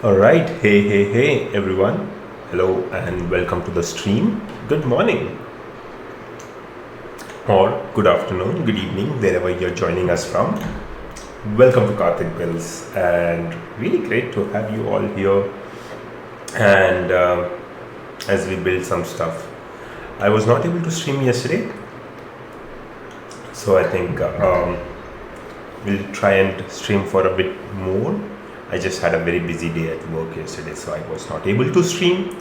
Alright, hey everyone. Hello and welcome to the stream. Good morning or good afternoon, good evening, wherever you're joining us from. Welcome to Karthik Bills, and really great to have you all here. And as we build some stuff, I was not able to stream yesterday, so I think we'll try and stream for a bit more. I just had a very busy day at work yesterday, so I was not able to stream.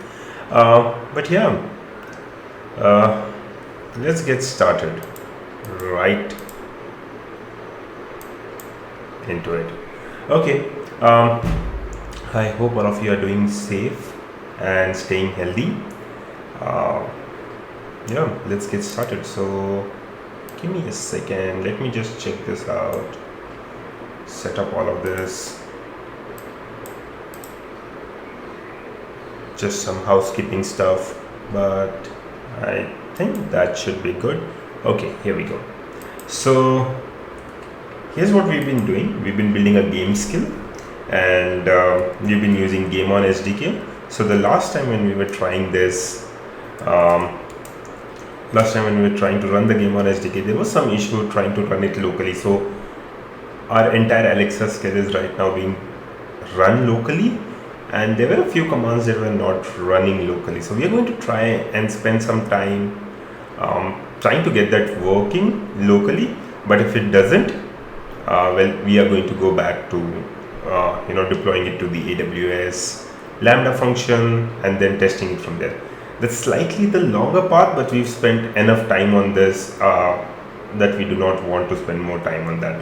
But yeah, let's get started right into it. Okay, I hope all of you are doing safe and staying healthy. Yeah, let's get started. So give me a second. Let me just check this out. Set up all of this. Just some housekeeping stuff, but I think that should be good. Okay, here we go. So here's what we've been doing. We've been building a game skill, and we've been using GameOn SDK. So the last time when we were trying this, last time when we were trying to run the GameOn SDK, there was some issue trying to run it locally. So our entire Alexa skill is right now being run locally, and there were a few commands that were not running locally. So we are going to try and spend some time trying to get that working locally. But if it doesn't, well, we are going to go back to deploying it to the AWS Lambda function and then testing it from there. That's slightly the longer path, but we've spent enough time on this that we do not want to spend more time on that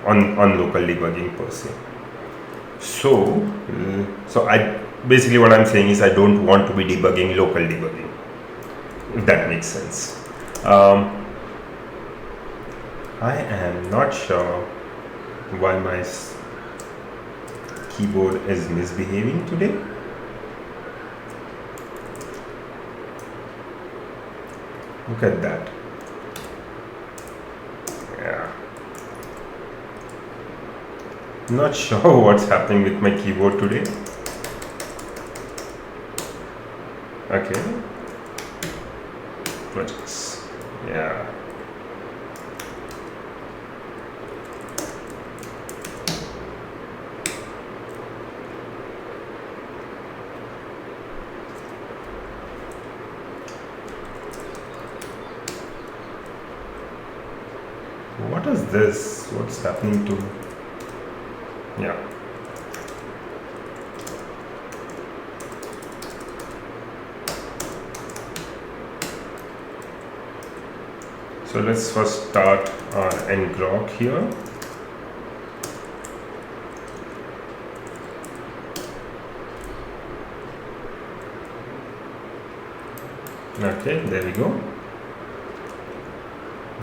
on local debugging per se. So I basically, what I'm saying is I don't want to be debugging local debugging, if that makes sense. I am not sure why my keyboard is misbehaving today. Look at that. Yeah. Not sure what's happening with my keyboard today. Okay. Projects. Yeah. What is this? What's happening to... Yeah. So let's first start our ngrok here. Okay, there we go.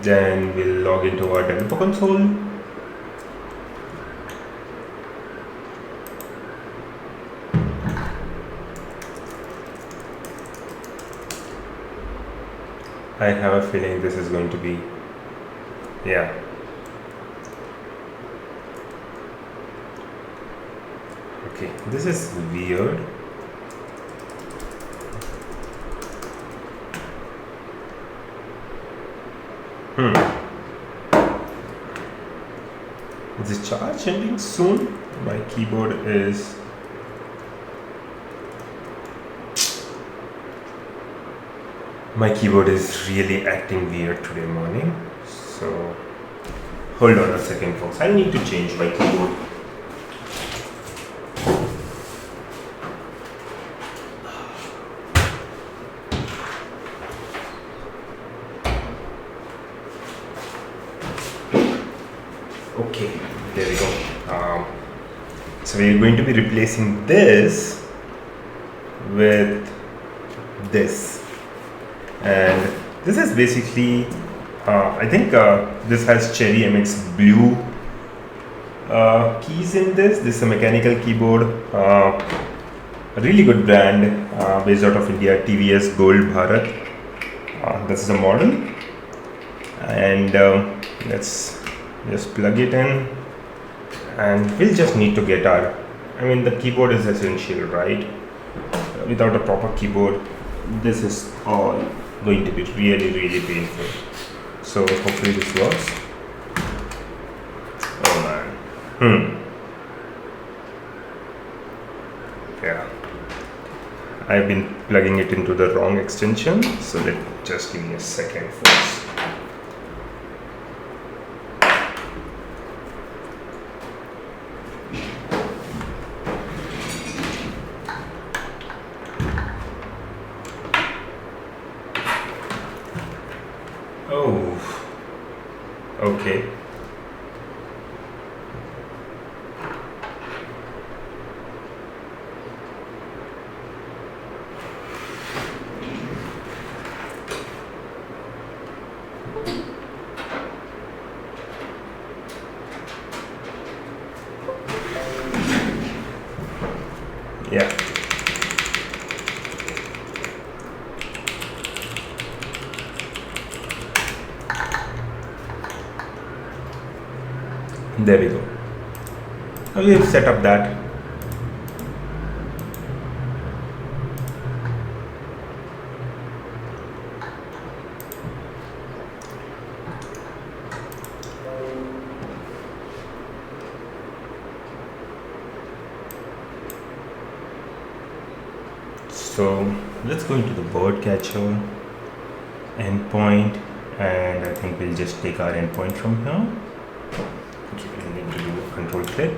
Then we'll log into our developer console. I have a feeling this is going to be, yeah. Okay, this is weird. Is the charge ending soon? My keyboard is My keyboard is really acting weird today morning, so hold on a second folks, I need to change my keyboard. Okay, there we go. So we're going to be replacing this with this, and this is basically I think this has Cherry MX Blue keys in this. This is a mechanical keyboard, a really good brand based out of India, TVS Gold Bharat. This is a model, and let's just plug it in, and we'll just need to get our, I mean, the keyboard is essential, right? Without a proper keyboard, this is all going to be really painful. So hopefully this works. Oh man. Yeah, I've been plugging it into the wrong extension, so just give me a second first. Oh, okay. Yeah. There we go. Now we have set up that. So let's go into the Wordcatcher endpoint, and I think we'll just take our endpoint from here. Okay, we need to do a control click.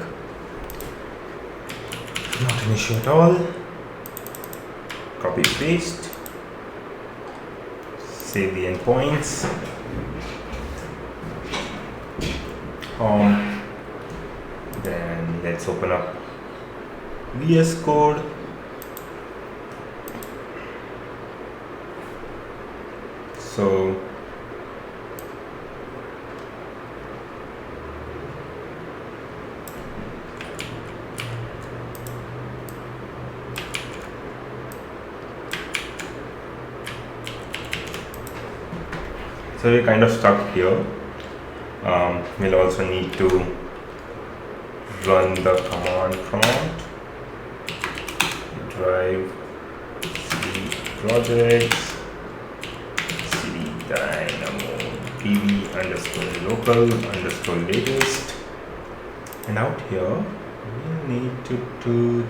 Not an issue at all. Copy paste. Save the endpoints. Then let's open up VS Code. So we're kind of stuck here. We'll also need to run the command prompt, drive cd projects, cd DynamoDB underscore local underscore latest, and out here we need to do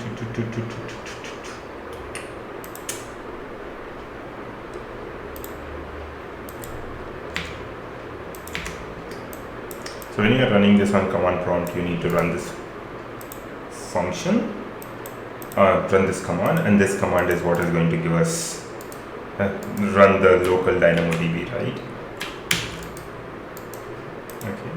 So when you are running this on command prompt, you need to run this function, run this command, and this command is what is going to give us run the local DynamoDB, right? Okay.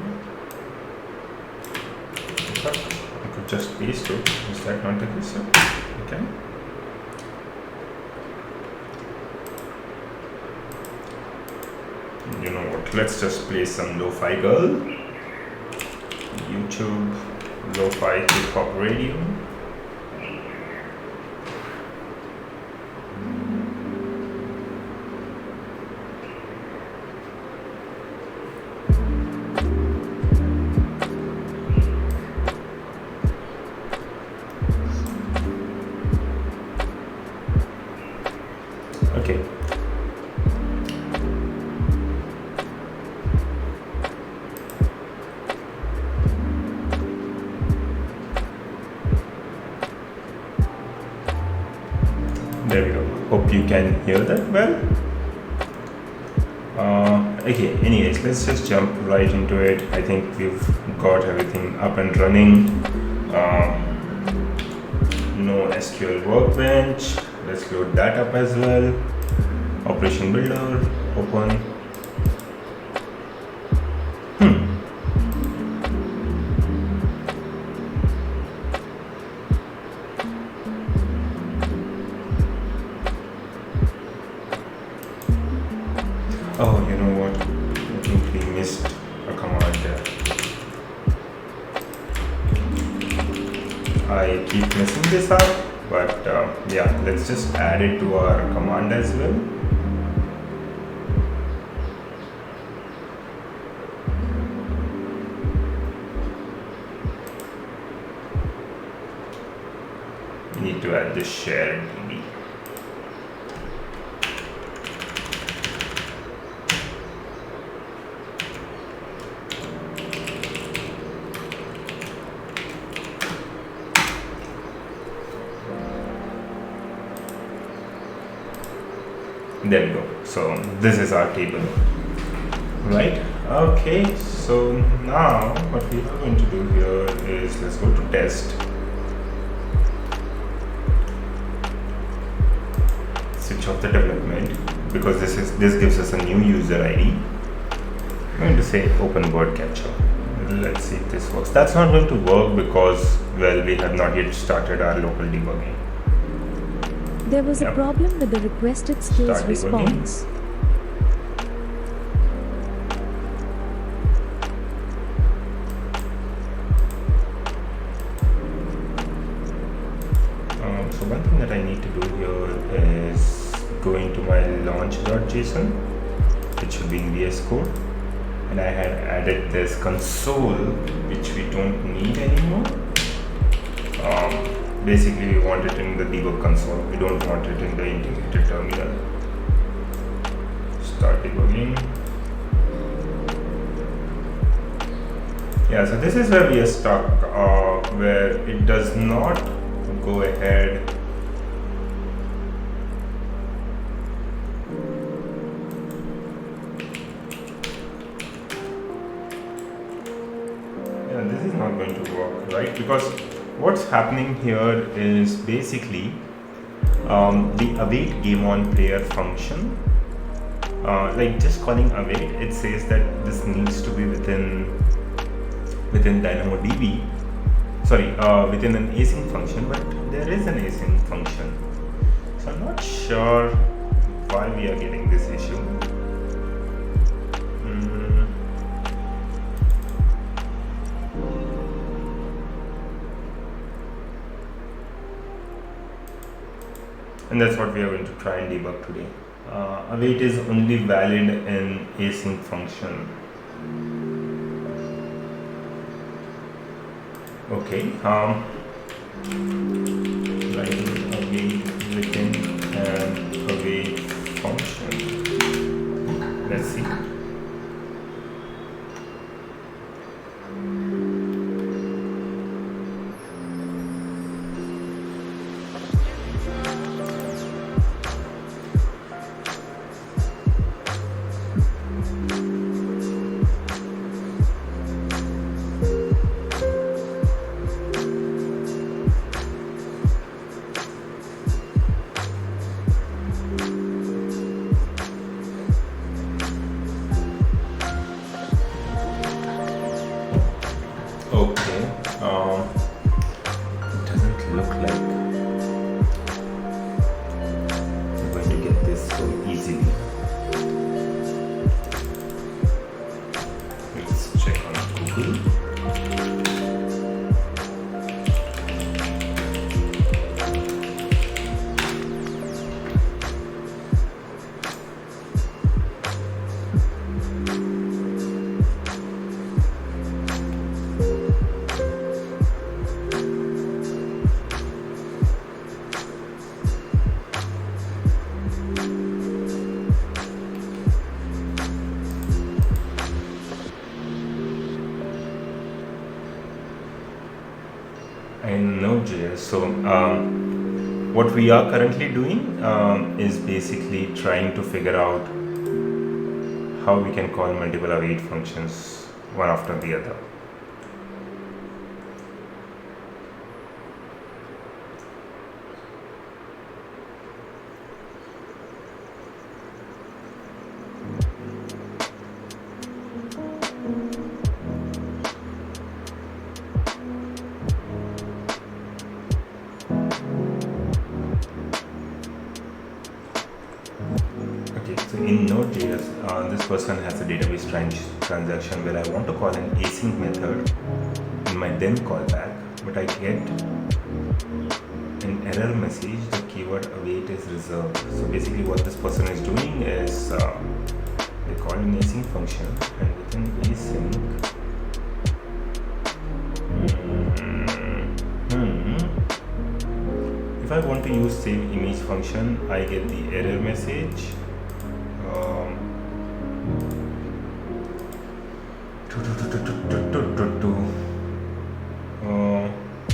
I could just paste it. Is that not the case? Okay. You know what? Let's just play some lo-fi girl. YouTube lo-fi hip hop radio. Okay. There we go. Hope you can hear that well. Okay, anyways, let's just jump right into it. I think we've got everything up and running. No SQL workbench. Let's load that up as well. Operation builder, open. Oh, you know what? I think we missed a command there. I keep messing this up, but yeah, let's just add it to our command as well. We need to add the shared DB. There we go. So this is our table, right? Okay, so now what we are going to do here is let's go to test. Switch off the development because this gives us a new user ID. I'm going to say open Wordcatcher. Let's see if this works. That's not going to work because, well, we have not yet started our local debugging. There was a problem with the requested skills response. So one thing that I need to do here is go into my launch.json, which should be in VS Code, and I had added this console, which we don't need anymore. Basically, we want it in the debug console. We don't want it in the integrated terminal. Start debugging. Yeah, so this is where we are stuck, where it does not go ahead this is not going to work, right? Because what's happening here is basically the await GameOn player function, like just calling await, it says that this needs to be within DynamoDB, sorry, within an async function, but there is an async function. So I'm not sure why we are getting this issue. And that's what we are going to try and debug today. Await is only valid in async function. Okay. Writing await within an await function. Let's see. Okay, it doesn't look like I'm going to get this so easily. Let's check on Google. In Node.js. So what we are currently doing is basically trying to figure out how we can call multiple await functions one after the other. In Node.js, this person has a database transaction where I want to call an async method in my then callback, but I get an error message, the keyword await is reserved. So basically what this person is doing is they call an async function, and within async if I want to use save image function, I get the error message.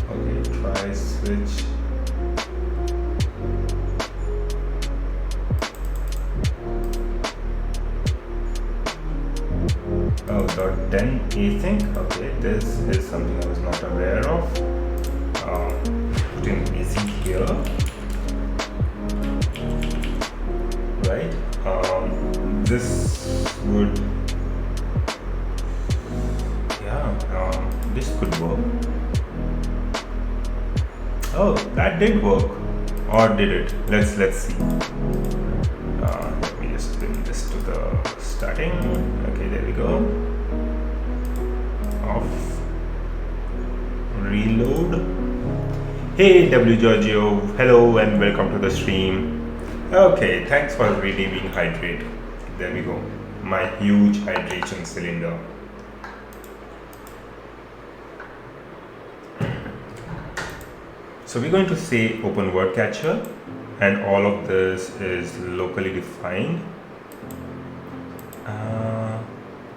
Okay, try switch. Oh, .then async. Okay, this is something I was not aware of. Putting async here, right? This would, this could work. Oh, that did work, or did it? Let's see. Let me just bring this to the starting. Okay, there we go. Off. Reload. Hey W Giorgio, hello and welcome to the stream. Okay, thanks for redeeming hydrate. There we go. My huge hydration cylinder. So we're going to say open Wordcatcher, and all of this is locally defined.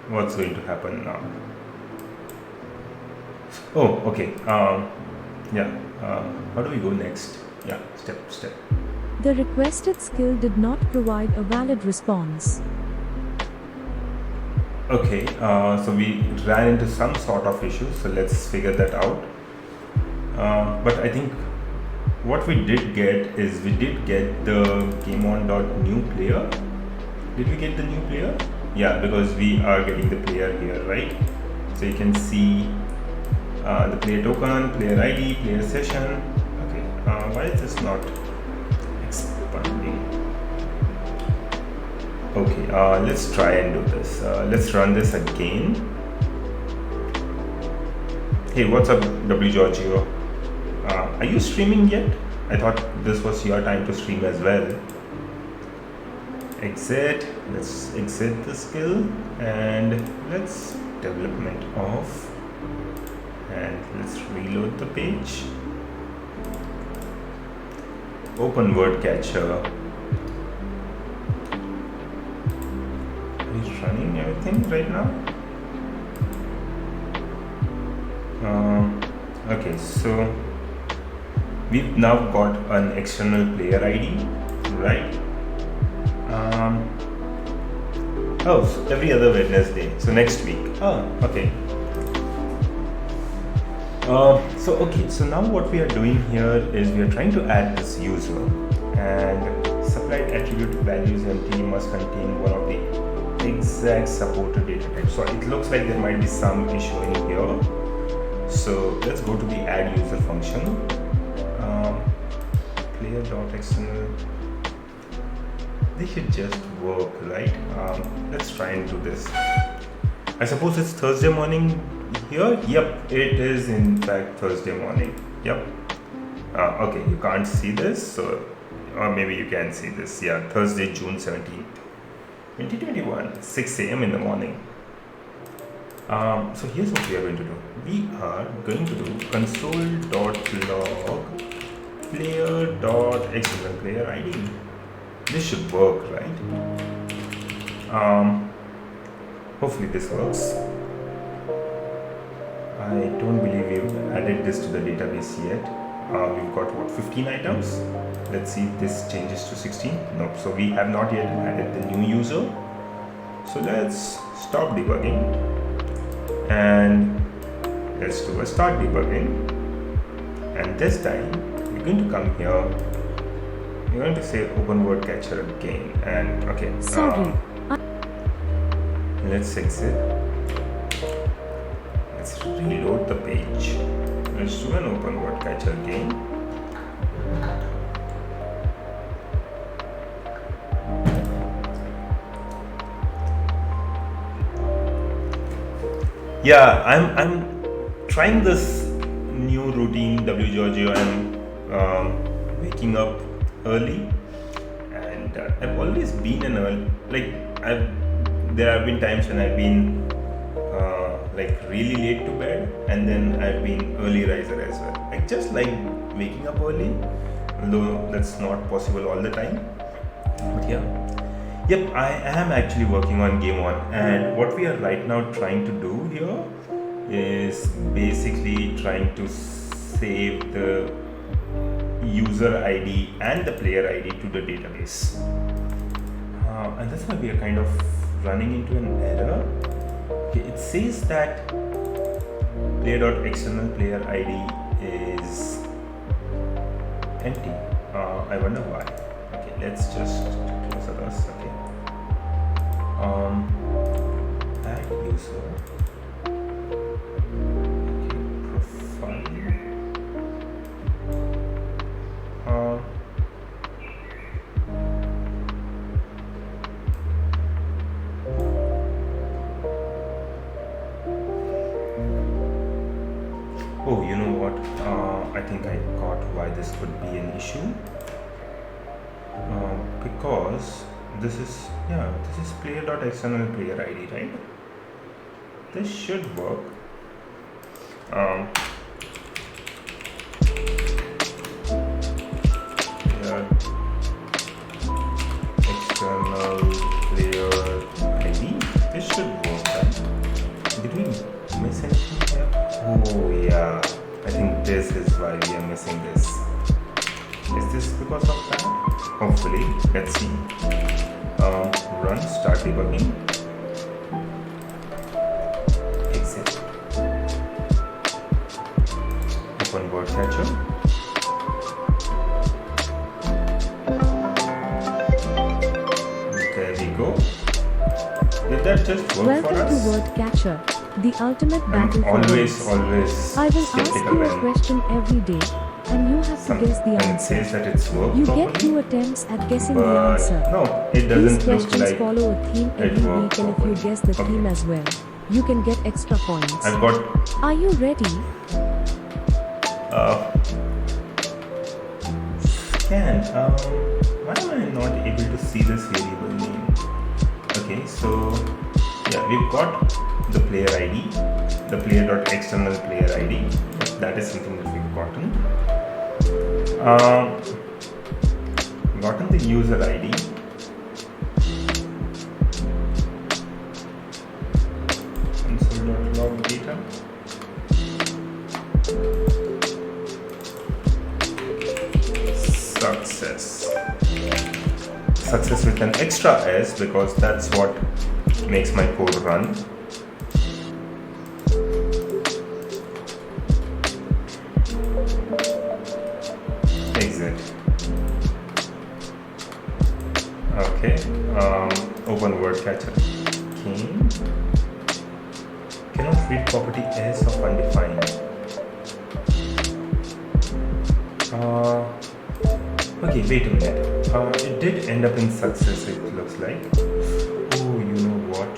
What's going to happen now? Oh, okay. How do we go next? Yeah, step. The requested skill did not provide a valid response. Okay, so we ran into some sort of issue, so let's figure that out. But I think what we did get is we did get the GameOn.new player. Did we get the new player? Yeah, because we are getting the player here, right? So you can see the player token, player ID, player session. Okay, why is this not expanding? Okay, let's try and do this. Let's run this again. Hey, what's up, W Giorgio? Are you streaming yet? I thought this was your time to stream as well. Exit. Let's exit the skill and let's development off. And let's reload the page. Open Wordcatcher. Are we running everything right now? Okay, so we've now got an external player ID, right? Oh, so every other Wednesday, so next week. Oh, okay. So now what we are doing here is we are trying to add this user, and supplied attribute values empty must contain one of the exact supported data types. So it looks like there might be some issue in here. So let's go to the add user function. Player.external. This should just work, right? Let's try and do this. I suppose it's Thursday morning here. Yep, it is in fact Thursday morning. Yep. Okay, you can't see this, so or maybe you can see this. Yeah, Thursday, June 17th, 2021, 6 a.m. in the morning. So here's what we are going to do. We are going to do console.log player.external player ID. This should work, right? Hopefully this works. I don't believe we've added this to the database yet. We've got what, 15 items? Let's see if this changes to 16. Nope. So we have not yet added the new user. So let's stop debugging and let's do a start debugging. And this time we're going to come here. You're going to say open Wordcatcher again. And okay. Sorry. Let's exit. Let's reload the page. Let's do an open Wordcatcher again. Yeah, I'm trying this new routine, W Giorgio. I'm waking up early, and I've always been an early. There have been times when I've been really late to bed, and then I've been early riser as well. I just like waking up early, although that's not possible all the time. But yep, I am actually working on GameOn, and what we are right now trying to do here is basically trying to save the user ID and the player ID to the database, and that's why we are kind of running into an error. Okay, it says that player.external player ID is empty. I wonder why. Okay, let's just close this. Okay. Add user. Okay, profile. Oh, you know what? I think I got why this could be an issue. Because this is player.external player ID, right? This should work. External player ID. This should work, right? Did we miss anything here? Oh yeah, I think this is why we are missing this. Is this because of that? Hopefully, let's see. Run, start debugging. Exit. Open Wordcatcher. There we go. Did that just work Welcome for us? to Wordcatcher, the ultimate battle for words. Always I will ask skeptical you a when question every day, and you have to guess the when it answer. says that it's worked You properly. get 2 attempts at guessing the But answer. no, it These doesn't look questions like follow a theme it every worked week, and if you properly. guess the Okay. theme as well, you can get extra points. I've got Are you ready? scan. Why am I not able to see this variable name? Okay, so yeah, we've got the player ID, the player.external player ID. That is something that we've gotten. Gotten the user ID. Console.log data. Success with an extra S, because that's what makes my code run. Exit. Okay. Open Wordcatcher. King. Cannot read property S of undefined. Okay, wait a minute. It did end up in success, it looks like. Oh, you know what?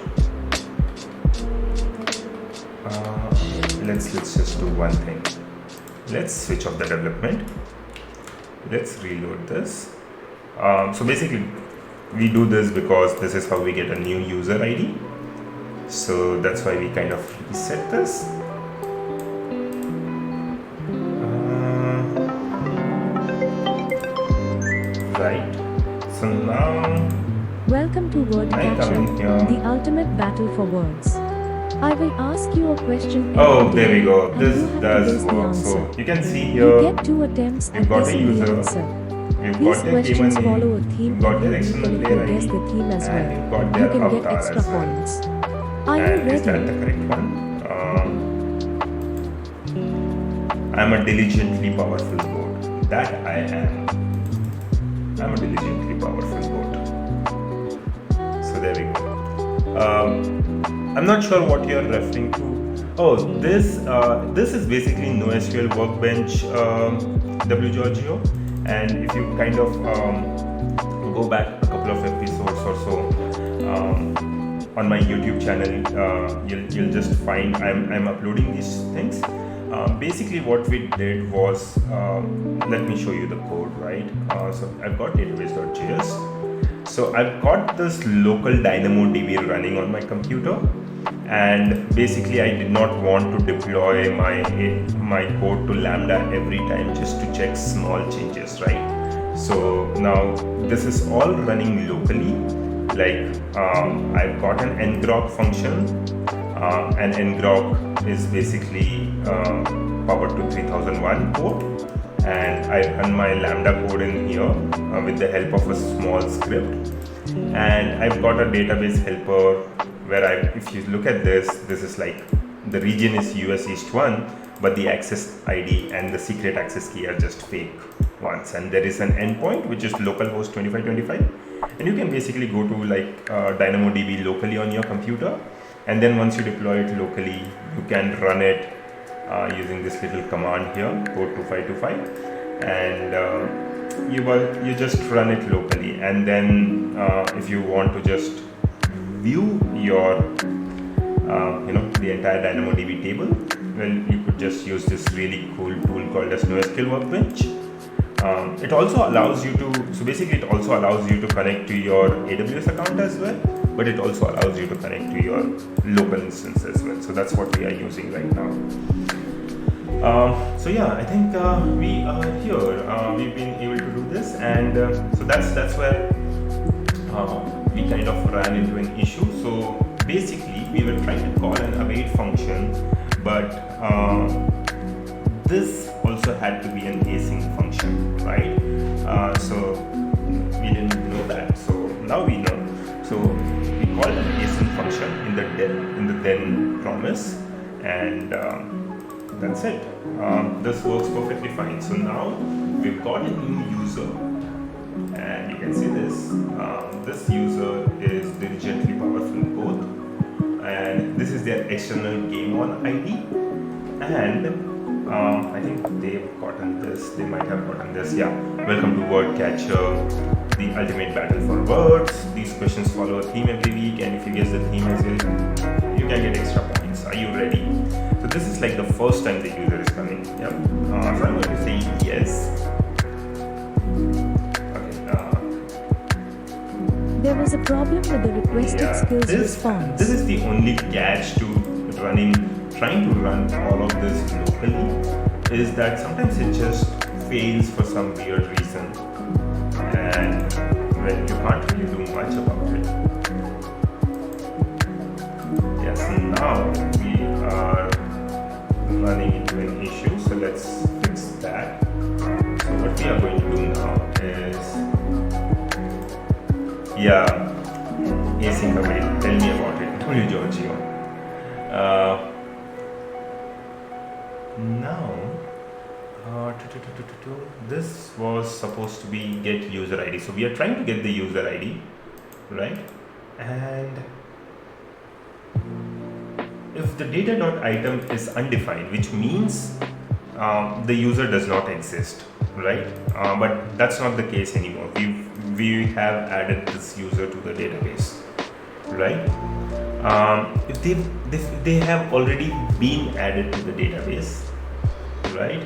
Let's just do one thing. Let's switch off the development. Let's reload this. So basically, we do this because this is how we get a new user ID. So that's why we kind of reset this. Right. So now, Welcome to I come in Wordcatcher, here. the ultimate battle for words. I will ask you a question Oh, every there day, we go. and This you have to does guess the work. answer. So you can see You here, get 2 attempts we've at got a guessing the user. answer. You've These got their questions gamer name, follow a theme you've got and their you external can player guess ID, the theme as and you've well. got You their can get avatar extra as well. points. Are you And is that ready? the correct one? I'm a diligently powerful bot. That I am. I'm a diligently powerful bot. So there we go. I'm not sure what you're referring to. Oh, this is basically NoSQL Workbench WGeorgio, and if you kind of go back a couple of episodes or so on my YouTube channel, you'll just find I'm uploading these things. Basically, what we did was let me show you the code, right? So I've got database.js. So I've got this local DynamoDB running on my computer, and basically I did not want to deploy my code to Lambda every time just to check small changes, right? So now this is all running locally. Like I've got an ngrok function, and ngrok is basically powered to 3001 port, and I run my Lambda code in here with the help of a small script, and I've got a database helper where if you look at this is like the region is US East 1, but the access ID and the secret access key are just fake ones, and there is an endpoint which is localhost 2525, and you can basically go to like DynamoDB locally on your computer, and then once you deploy it locally, you can run it using this little command here, code 2525, and you just run it locally, and then if you want to just view your the entire DynamoDB table, well, you could just use this really cool tool called as NoSQL Workbench. It also allows you to, so basically it also allows you to connect to your AWS account as well, but it also allows you to connect to your local instance as well. So that's what we are using right now. So yeah, I think we are here. We've been able to do this, and so that's where we kind of ran into an issue. So basically, we were trying to call an await function, but this also had to be an async function, right? So we didn't know that. So now we know. So we called an async function in the then promise, and that's it. This works perfectly fine. So now we've got a new user, and you can see this. This user is diligently powerful both, and this is their external GameOn ID, and I think they've gotten this. They might have gotten this. Yeah. Welcome to Wordcatcher, the ultimate battle for words. These questions follow a theme every week, and if you guess the theme as well, you can get extra points. Are you ready? So this is like the first time the user is coming. Yep. So I'm going to say yes. There was a problem with the requested skills response. This is the only catch to trying to run all of this locally, is that sometimes it just fails for some weird reason, and well, you can't really do much about it. Yes, now we are running into an issue, so let's fix that. So what we are going to do now is, async await. Tell me about it. Tell you, Giorgio. Now, this was supposed to be get user ID. So we are trying to get the user ID, right? And if the data.item is undefined, which means the user does not exist, right? But that's not the case anymore. We have added this user to the database, right? If they have already been added to the database, right?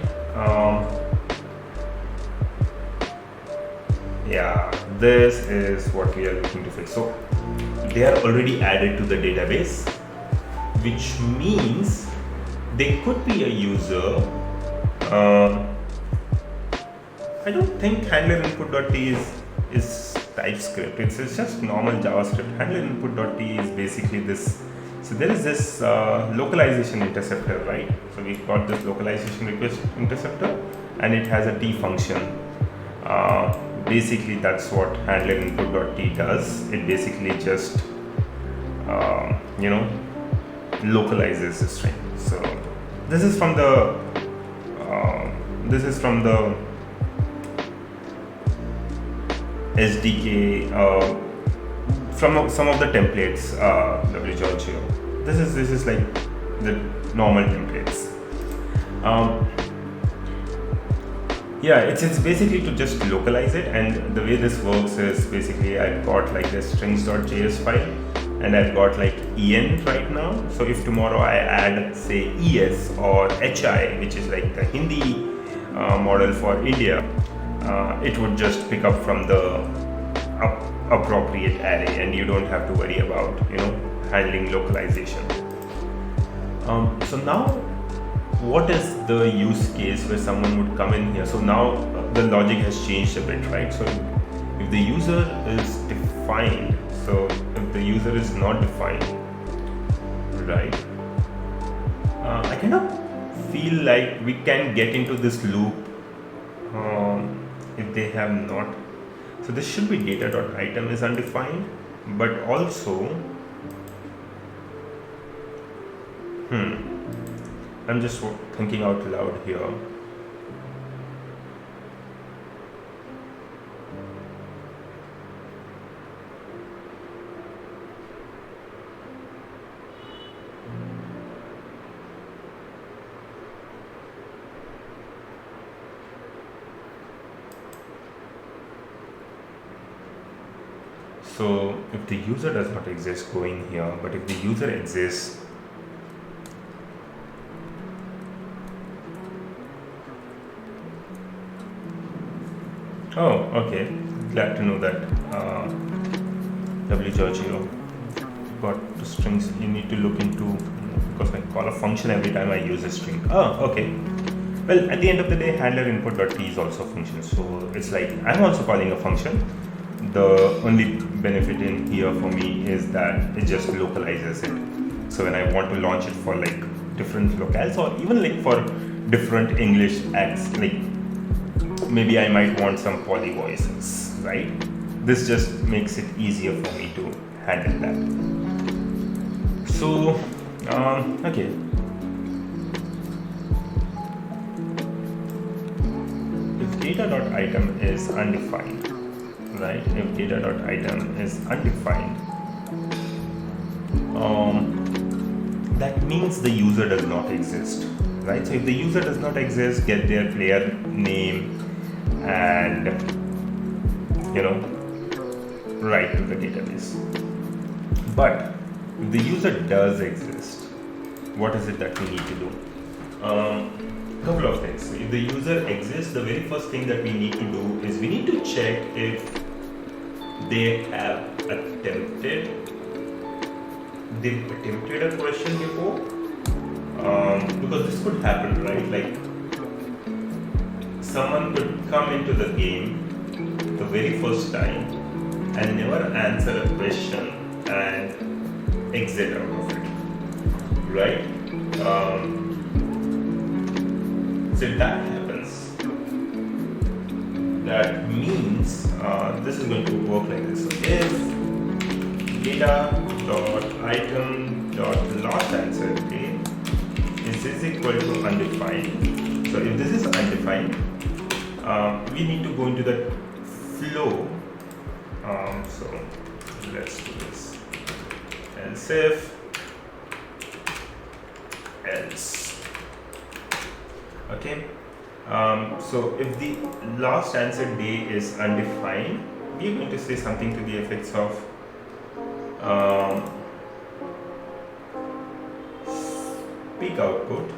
This is what we are looking to fix. So they are already added to the database, which means they could be a user. I don't think handler input.t is TypeScript. It's just normal JavaScript. Handler input.t is basically this. So there is this localization interceptor, right? So we've got this localization request interceptor, and it has a t function. basically that's what handler input.t does. It basically just localizes the string. So this is from the SDK, from some of the templates, wgeorgio. This is like the normal templates. Yeah, it's basically to just localize it, and the way this works is basically I've got like this strings.js file, and I've got like en right now. So if tomorrow I add say es or hi, which is like the Hindi model for India, it would just pick up from the appropriate array, and you don't have to worry about handling localization. So now, what is the use case where someone would come in here? So now the logic has changed a bit, right? So if the user is defined, so if the user is not defined, right? I kind of feel like we can get into this loop if they have not. So this should be data.item is undefined, but also I'm just thinking out loud here. So if the user does not exist, go in here, but if the user exists, oh, okay. Glad to know that wgeorgio got the strings you need to look into, because I call a function every time I use a string. Oh, okay. Well, at the end of the day, handler input.t is also a function. So it's like I'm also calling a function. The only benefit in here for me is that it just localizes it. So when I want to launch it for like different locales, or even like for different English acts, like maybe I might want some poly voices, right? This just makes it easier for me to handle that. So, okay. If data.item is undefined, right? If data.item is undefined, that means the user does not exist, right? So if the user does not exist, get their player name and write to the database. But if the user does exist, what is it that we need to do? Couple of things. If the user exists, the very first thing that we need to do is we need to check if they have attempted a question before, because this could happen, right? Like someone could come into the game the very first time and never answer a question and exit out of it, right? So if that happens, that means this is going to work like this. So if data.item.last answer is equal to undefined. So if this is undefined, we need to go into the flow. So let's do this. Else if else. Okay. So if the last answer day is undefined, we're going to say something to the effects of speak output.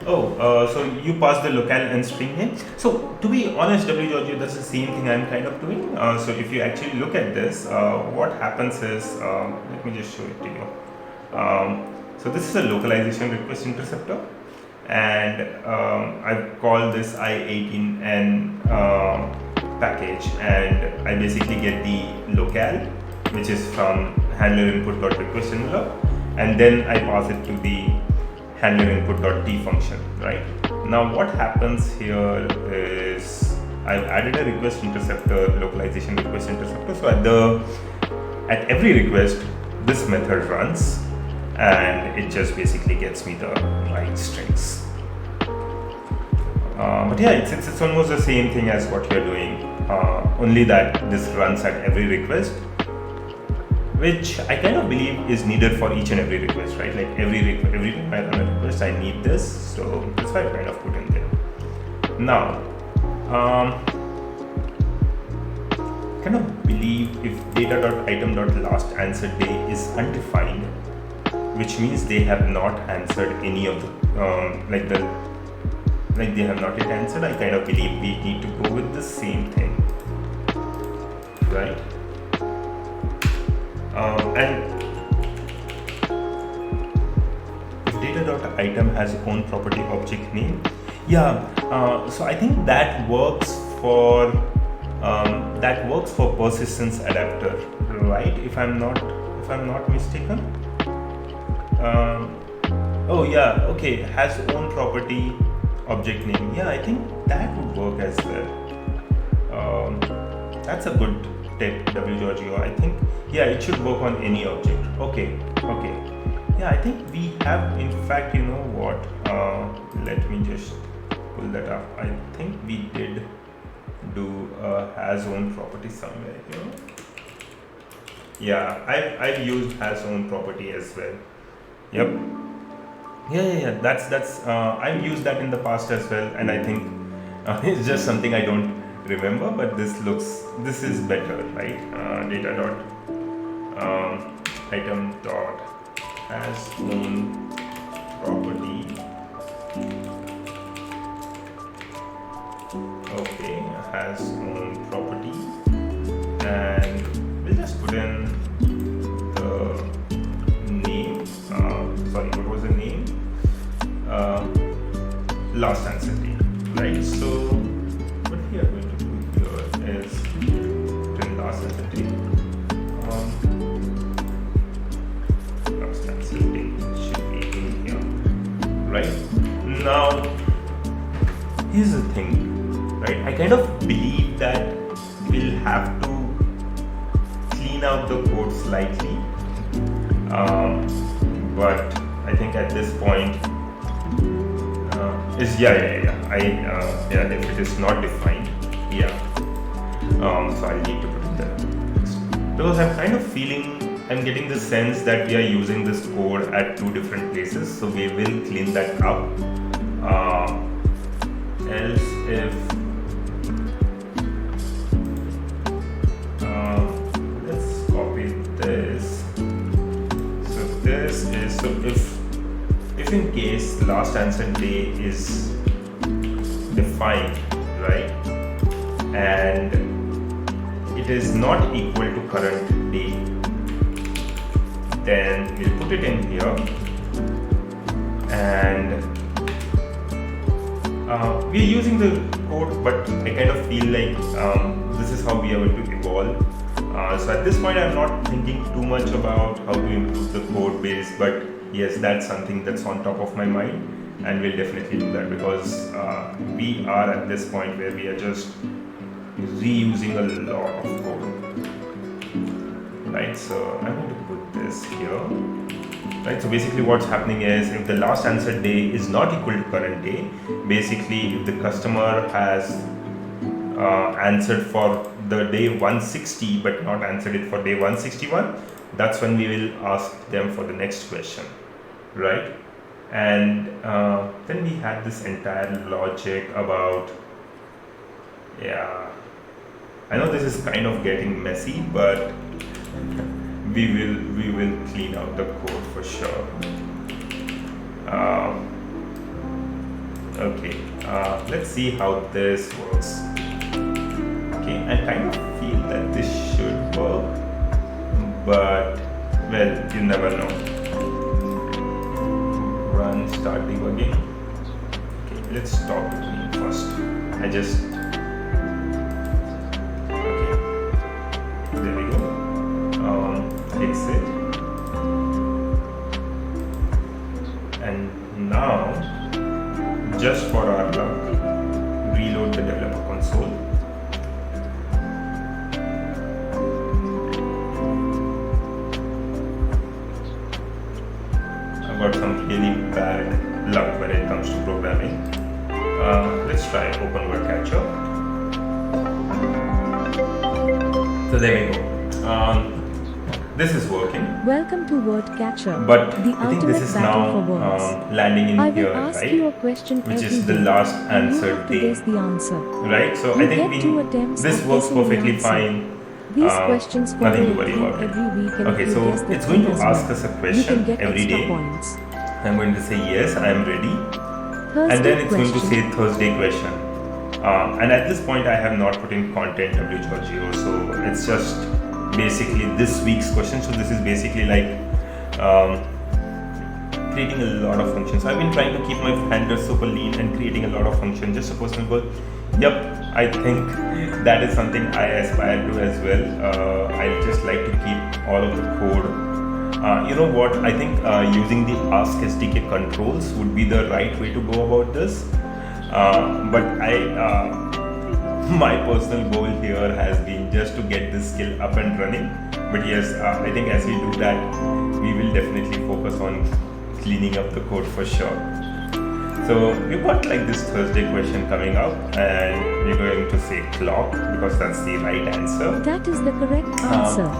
So you pass the locale and string name. So to be honest, wgeorgio, that's the same thing I'm kind of doing. So if you actually look at this, what happens is, let me just show it to you. So this is a localization request interceptor, and I've called this i18n package, and I basically get the locale, which is from handler input.request envelope, and then I pass it to the handler input.t function, right? Now what happens here is I've added a request interceptor, localization request interceptor. So at every request, this method runs, and it just basically gets me the right strings. But yeah, it's almost the same thing as what you're doing, only that this runs at every request, which I kind of believe is needed for each and every request, right? Like every time I run a request, I need this, so that's why I kind of put in there. Now, kind of believe if data.item.lastAnsweredDay is undefined, which means they have not answered any of the they have not yet answered. I kind of believe we need to go with the same thing, right? And if data.item has own property object name, so I think that works for persistence adapter, right? If I'm not mistaken. Has own property object name. Yeah, I think that would work as well. That's a good tip, WGeorgio. I think, yeah, it should work on any object. Okay. Yeah, I think we have, in fact, you know what? Let me just pull that up. I think we did do has own property somewhere here. Yeah, I've used has own property as well. Yep. Yeah. That's I've used that in the past as well, and I think it's just something I don't remember, but this is better, right? Data dot item dot has own property. Okay, has own property, and we'll just put in the name. Sorry, what was the name? Last answer date, right? So what we are going to do here is put in last answer date. Last answer date should be in here, right? Now, here's the thing, right? I kind of believe that we'll have to clean out the code slightly, but I think at this point if it is not defined, so I need to put it there because I'm kind of I'm getting the sense that we are using this code at two different places, so we will clean that up. Else if let's copy this. So this is if in case last answer day is defined, right, and it is not equal to current day, then we'll put it in here, and we're using the code, but I kind of feel like this is how we are going to evolve. So at this point I'm not thinking too much about how to improve the code base, but yes, that's something that's on top of my mind, and we'll definitely do that because we are at this point where we are just reusing a lot of code, right? So I'm going to put this here, right? So basically what's happening is if the last answer day is not equal to current day, basically if the customer has answered for the day 160 but not answered it for day 161, that's when we will ask them for the next question, right? And then we had this entire logic about, I know this is kind of getting messy, but we will clean out the code for sure. Okay, let's see how this works. Okay, I kind of feel that this should work, but well, you never know. Run, start debugging. Okay, let's stop debugging first. Okay, there we go. Exit, and now just for our luck, reload the developer console. doing. Let's try open Wordcatcher. So there we go. This is working. Welcome to Wordcatcher, But the I think ultimate this is battle now for words. landing in I will here, ask right? you a question Which every is the day, last and you answered have to day, guess the answer. right? So You I think get 2 attempts this at works guessing the perfectly answer. fine. These questions follow Nothing to a worry theme about it. every week, and Okay, if you so guess the it's going theme to as ask well, us a you question can get every extra day. points. I'm going to say yes, I am ready, Thursday and then it's question. going to say Thursday question. And at this point, I have not put in content W Giorgio, so it's just basically this week's question. So this is basically like creating a lot of functions. I've been trying to keep my handle super lean and creating a lot of functions, just a personal goal. Yep, I think that is something I aspire to as well. I just like to keep all of the code. You know what? I think using the Ask SDK controls would be the right way to go about this. But my personal goal here has been just to get this skill up and running. But yes, I think as we do that, we will definitely focus on cleaning up the code for sure. So we've got like this Thursday question coming up, and we're going to say clock because that's the right answer. That is the correct answer.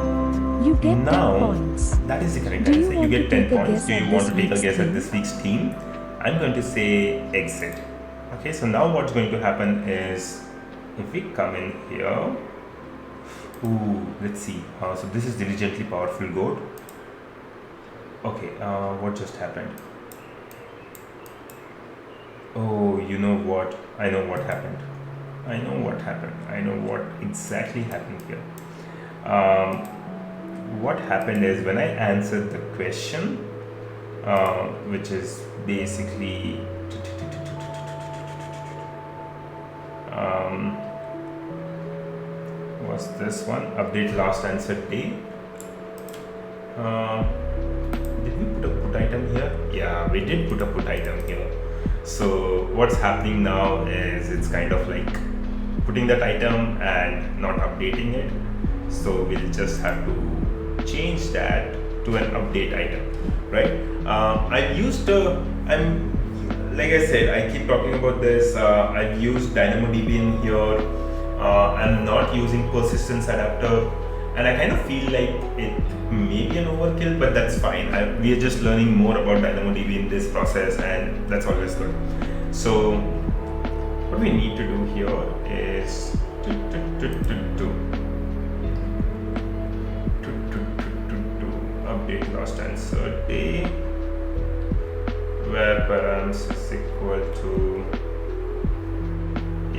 You get 10 Now, points. that is the correct Do you answer. You want get to 10 take a points. guess Do you at want this to take a week's guess at theme? this week's theme? I'm going to say exit. Okay, so now what's going to happen is if we come in here, let's see. So this is diligently powerful goat. Okay, what just happened? Oh, you know what? I know what happened. I know what happened. I know what exactly happened here. What happened is when I answered the question, which is basically was this one, update last answered day. Did we put a put item here? Yeah, we did put a put item here. So what's happening now is it's kind of like putting that item and not updating it. So we'll just have to change that to an update item, right? I've used like I said, I keep talking about this. I've used DynamoDB in here. I'm not using persistence adapter, and I kind of feel like it may be an overkill, but that's fine. We are just learning more about DynamoDB in this process, and that's always good. So what we need to do here is update last answer day, where params is equal to,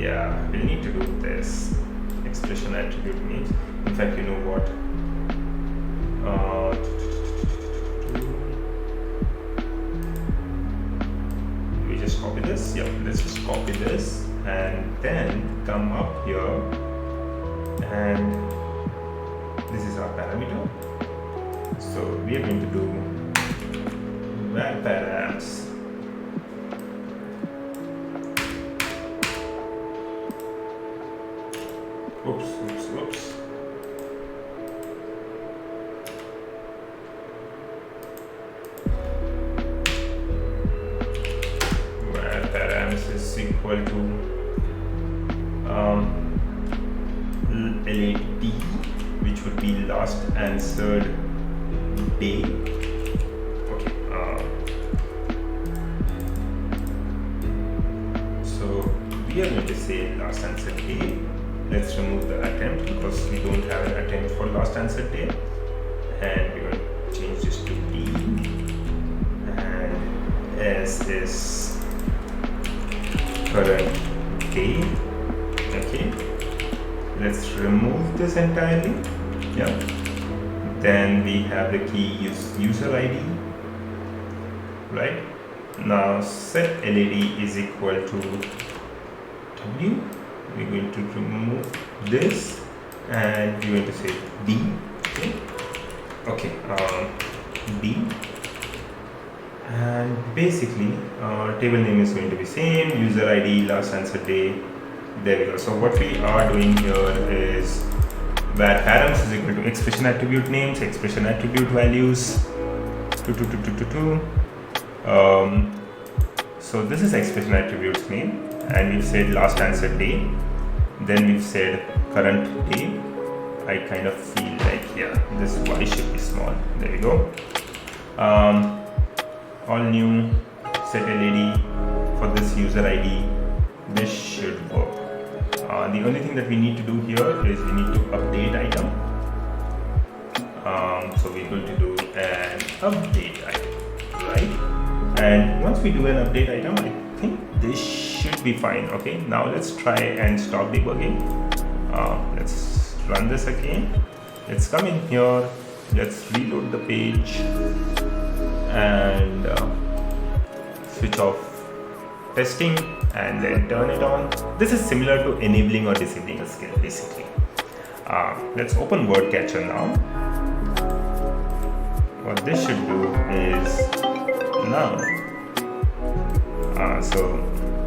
yeah, we'll need to do this expression attribute names. In fact, you know what? We just copy this. Yep, let's just copy this and then come up here, and this is our parameter. So we are going to do where params Oops. Where params is equal to LAT, which would be last answered day. Okay. So we are going to say last answered day. Let's remove the attempt because we don't have an attempt for last answer day, and we're going to change this to D, and S is current day. Okay, let's remove this entirely. Yeah, then we have the key user ID, right? Now set LAD is equal to W. We're going to remove this, and we're going to say D. Okay, D, and basically table name is going to be same, user ID, last answer day. There we go. So what we are doing here is where params is equal to expression attribute names, expression attribute values, So this is expression attributes name, and we've said last answer day, then we've said current day. I kind of feel like, yeah, this y should be small. There we go. All new set LED for this user ID. This should work. The only thing that we need to do here is we need to update item. So we're going to do an update item, right? And once we do an update item, I think this should be fine. Okay, now let's try and stop debugging. Let's run this again. Let's come in here. Let's reload the page and switch off testing and then turn it on. This is similar to enabling or disabling a skill basically. Let's open Wordcatcher now. What this should do is now. So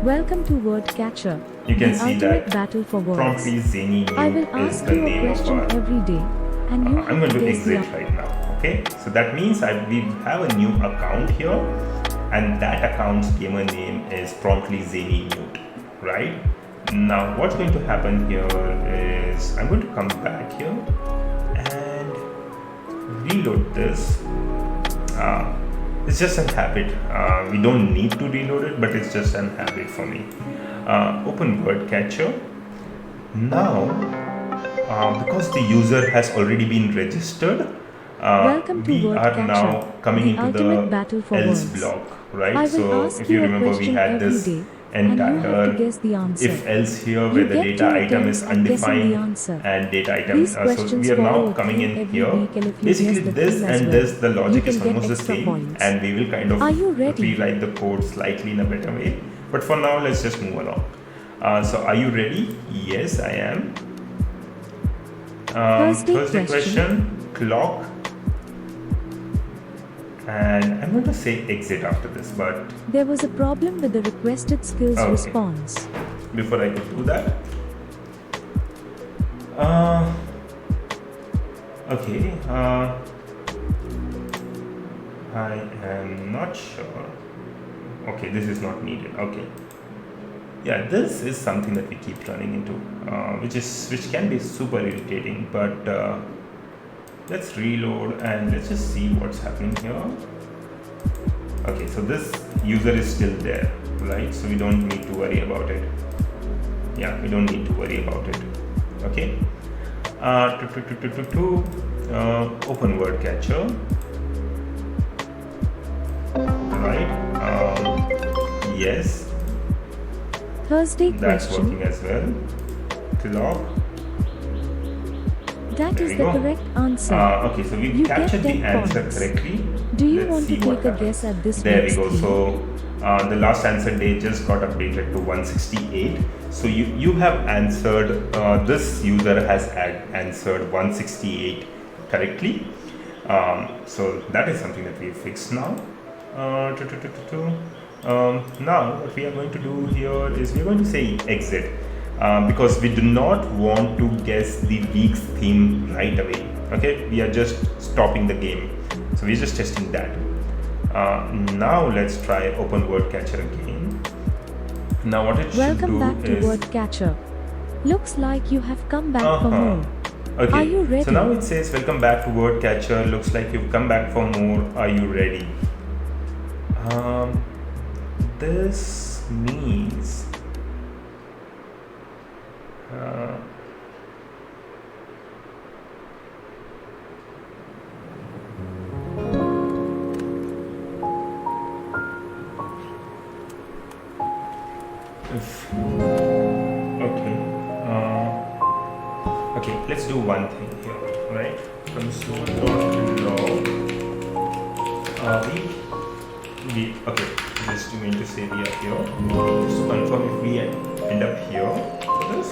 Welcome to Wordcatcher. you can the see ultimate that battle for words. promptly Zany I will New is ask the you a name of question our. every day, and you I'm have going to guess the exit right now. Okay, so that means we have a new account here, and that account's gamer name is promptly Zany Mute, right? Now what's going to happen here is I'm going to come back here and reload this. It's just a habit. We don't need to reload it, but it's just an habit for me. Open Wordcatcher. Now, because the user has already been registered, Welcome to we are Wordcatcher, now coming the into ultimate the battle for else words. block, I right? will So ask if you you a remember, we question had every this day, and you have to entire guess the answer. if else here You where the get data 2 item is attempts at guessing the undefined answer. and data item. These So questions we are now follow a coming theme in every here. week, and if you Basically, guess the this theme as and well, this, the logic you is can get almost the extra same, points. and we will kind of Are you ready? rewrite the code slightly in a better way. But for now, let's just move along. So, are you ready? Yes, I am. Thursday question, clock. And I'm going to say exit after this, but There was a problem with the requested skills Okay. response. before I could do that, okay, I am not sure. Okay, this is not needed. Okay, yeah, this is something that we keep running into, which can be super irritating. But let's reload and let's just see what's happening here. Okay, so this user is still there, right? So we don't need to worry about it. Yeah, we don't need to worry about it. Okay. Open Wordcatcher. Right. Yes, Thursday that's question. working as well. Clock. That There is we the go. correct answer. Okay, so we You get captured the 10 answer points. correctly. Do you Let's want to see what take a happens. guess at this There we week's go. theme? So the last answer date just got updated to 168. So you have answered, this user has answered 168 correctly. So that is something that we fixed now. Now what we are going to do here is we are going to say exit, because we do not want to guess the week's theme right away. Okay, we are just stopping the game, so we're just testing that. Now let's try open Wordcatcher again. Now what it Welcome should back do to is Wordcatcher. Looks like you have come back for more. Okay. Are you ready? So now it says welcome back to Wordcatcher. Looks like you've come back for more. Are you ready? This means if okay. Okay, let's do one thing here, right? Console.log. Okay, just going to say we are here. Just to confirm if we end up here for this.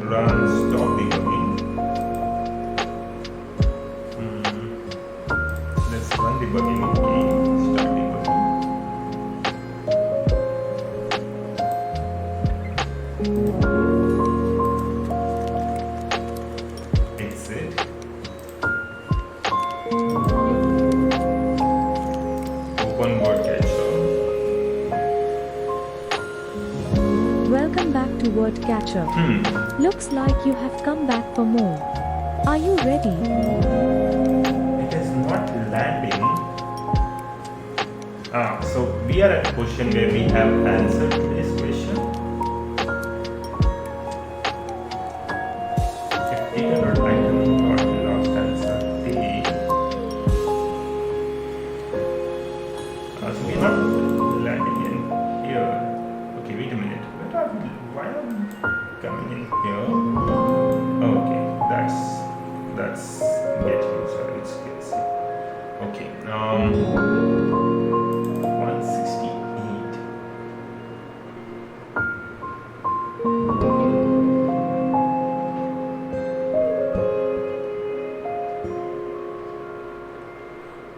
Run stop debugging. Let's run debugging again. Stop debugging. Exit. Open Welcome back to Wordcatcher. Looks like you have come back for more. Are you ready? It is not landing. So we are at a question where we have answered today's question. If data.item got the last answer, so we are not landing in here. Okay, wait a minute. Why are we coming in here? Okay, that's get user. It's okay. 168.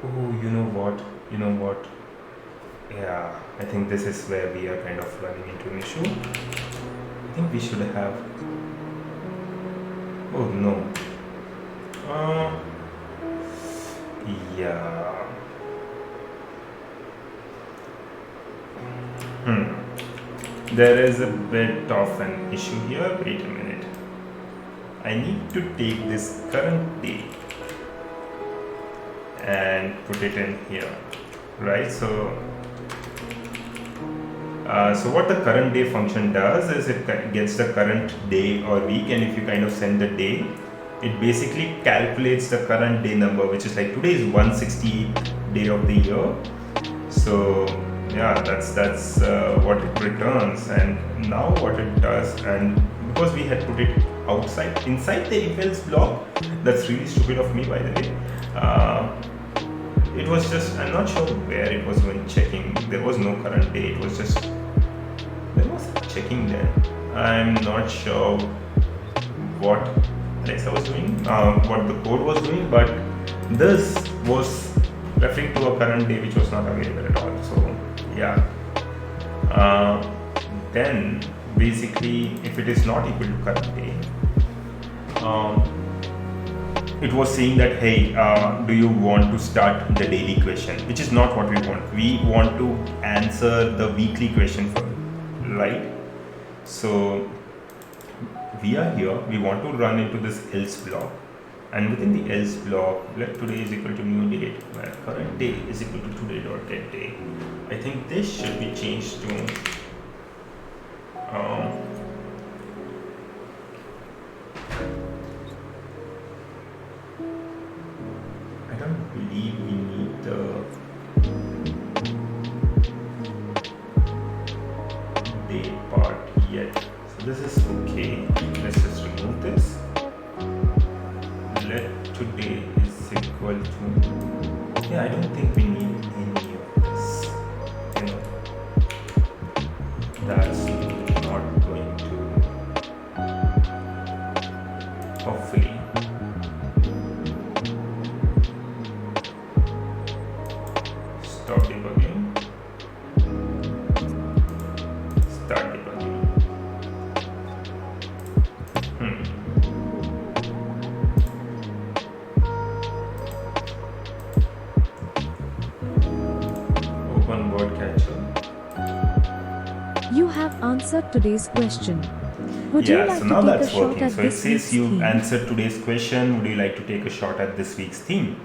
Oh, you know what? Yeah, I think this is where we are kind of running into an issue. I think we should have. Oh no. Yeah. There is a bit of an issue here. Wait a minute. I need to take this current day and put it in here, right? So what the current day function does is it gets the current day or week, and if you kind of send the day, it basically calculates the current day number, which is like today is 168th day of the year. So yeah, that's what it returns. And now what it does, and because we had put it inside the if else block, that's really stupid of me, by the way. It was just, I'm not sure where it was when checking. There was no current day. It was just, there was checking there. I'm not sure what Alexa was doing, what the code was doing, but this was referring to a current day which was not available at all. So yeah, then basically if it is not equal to current day, it was saying that, hey, do you want to start the daily question, which is not what we want. We want to answer the weekly question first, right? So we are here, we want to run into this else block, and within the else block, let today is equal to new date, where current day is equal to today.get day. I think this should be changed to I don't believe we need the day part yet. So this is okay. Let's just remove this. Let today is equal to, yeah, I don't think we need any of this. You know, that's not going to, hopefully. Stop debugging. Start debugging. Open Wordcatcher. You have answered today's question. Would you like so to now take a that's shot working. at So it this says week's you've theme? answered today's question. Would you like to take a shot at this week's theme?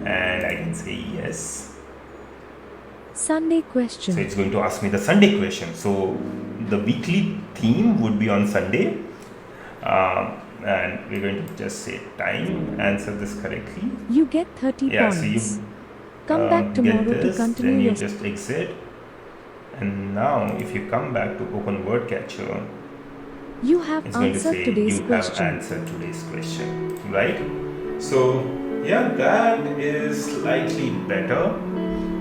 And I can say yes. Sunday question. So it's going to ask me the Sunday question. So the weekly theme would be on Sunday. And we're going to just say time, answer this correctly. You get 30 Yeah, points. so you Come back tomorrow get this, to continue then you your just exit. And now if you come back to open Wordcatcher, You have it's going to answered say today's you question. have answered today's question, right? So yeah, that is slightly better.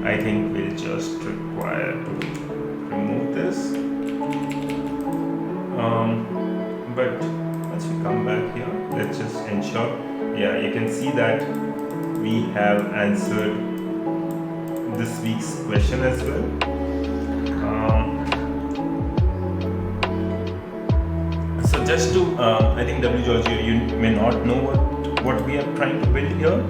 I think we'll just require to remove this. But once we come back here, let's just ensure. Yeah, you can see that we have answered this week's question as well. So just to, I think W. Georgia, you may not know what we are trying to build here.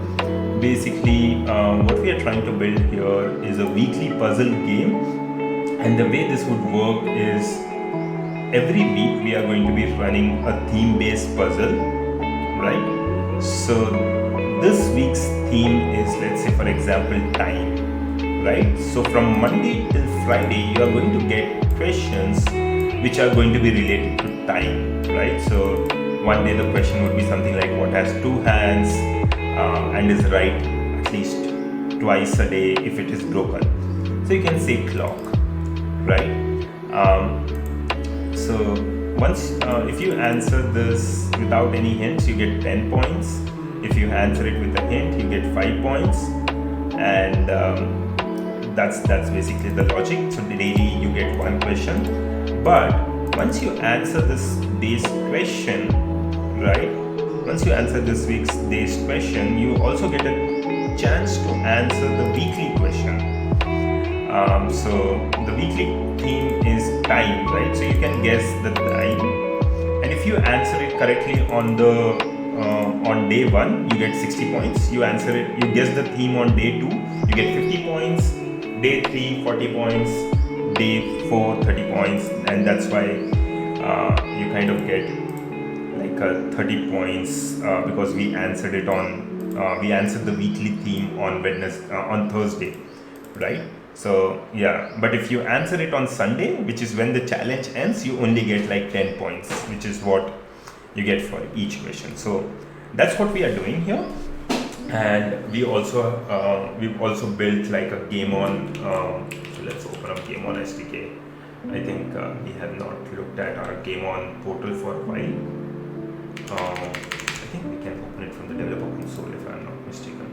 Basically, what we are trying to build here is a weekly puzzle game, and the way this would work is every week we are going to be running a theme-based puzzle, right? So this week's theme is, let's say for example, time, right? So from Monday till Friday you are going to get questions which are going to be related to time, right? So one day the question would be something like what has two hands and is right at least twice a day if it is broken. So you can say clock, right? So once if you answer this without any hints, you get 10 points. If you answer it with a hint, you get 5 points, and that's basically the logic. So daily you get one question, but once you answer this day's question, right? Once you answer this week's day's question, you also get a chance to answer the weekly question. So the weekly theme is time, right? So you can guess the time, and if you answer it correctly on day 1, you get 60 points. You guess the theme on day 2, you get 50 points. Day 3, 40 points. Day 4, 30 points, and that's why you kind of get like 30 points because we answered the weekly theme on Thursday, right? So yeah, but if you answer it on Sunday, which is when the challenge ends, you only get like 10 points, which is what you get for each question. So that's what we are doing here. And we've also built like a GameOn. So let's open up GameOn SDK. I think we have not looked at our GameOn portal for a while. I think we can open it from the developer console if I'm not mistaken.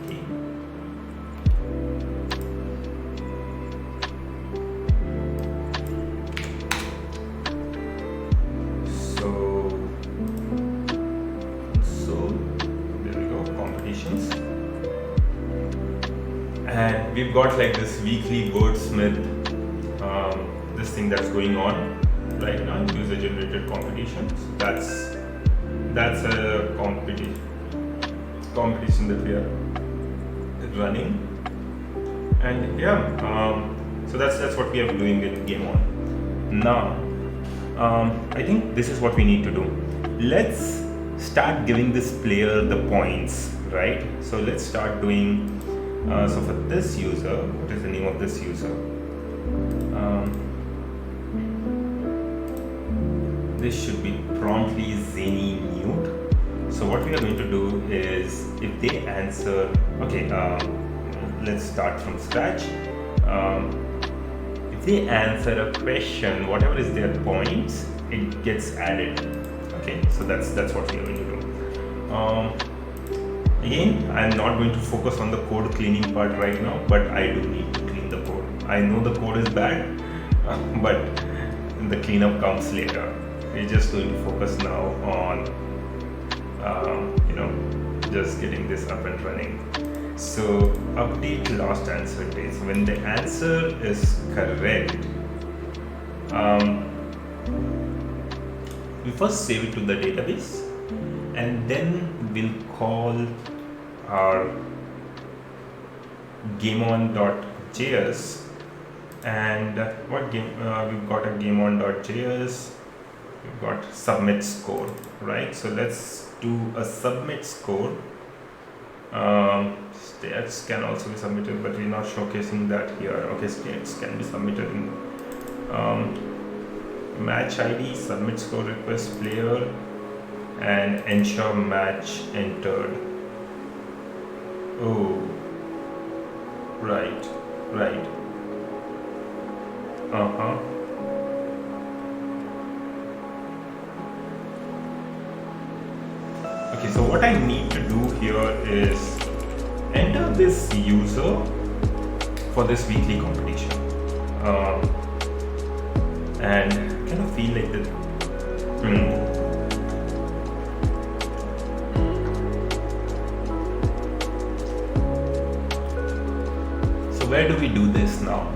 Okay. So there we go, competitions. And we've got like this weekly wordsmith, this thing that's going on right now, user generated competitions. That's a competition that we are running, and yeah, so that's what we are doing with GameOn. Now I think this is what we need to do. Let's start giving this player the points, right? So let's start doing so for this user, what is the name of this user? This should be promptly Zany Mute. So what we are going to do is, if they answer, okay, let's start from scratch. If they answer a question, whatever is their points, it gets added. Okay, so that's what we are going to do. Again, I'm not going to focus on the code cleaning part right now, but I do need to clean the code. I know the code is bad, but the cleanup comes later. We're just going to focus now on just getting this up and running. So update last answer days. When the answer is correct, we first save it to the database, and then we'll call our GameOn.js. And we've got a GameOn.js. We've got submit score, right? So let's do a submit score. Stats can also be submitted, but we're not showcasing that here. Okay, stats can be submitted in match ID, submit score request player, and ensure match entered. Oh, right. Okay, so what I need to do here is enter this user for this weekly competition, and kind of feel like that. So where do we do this now?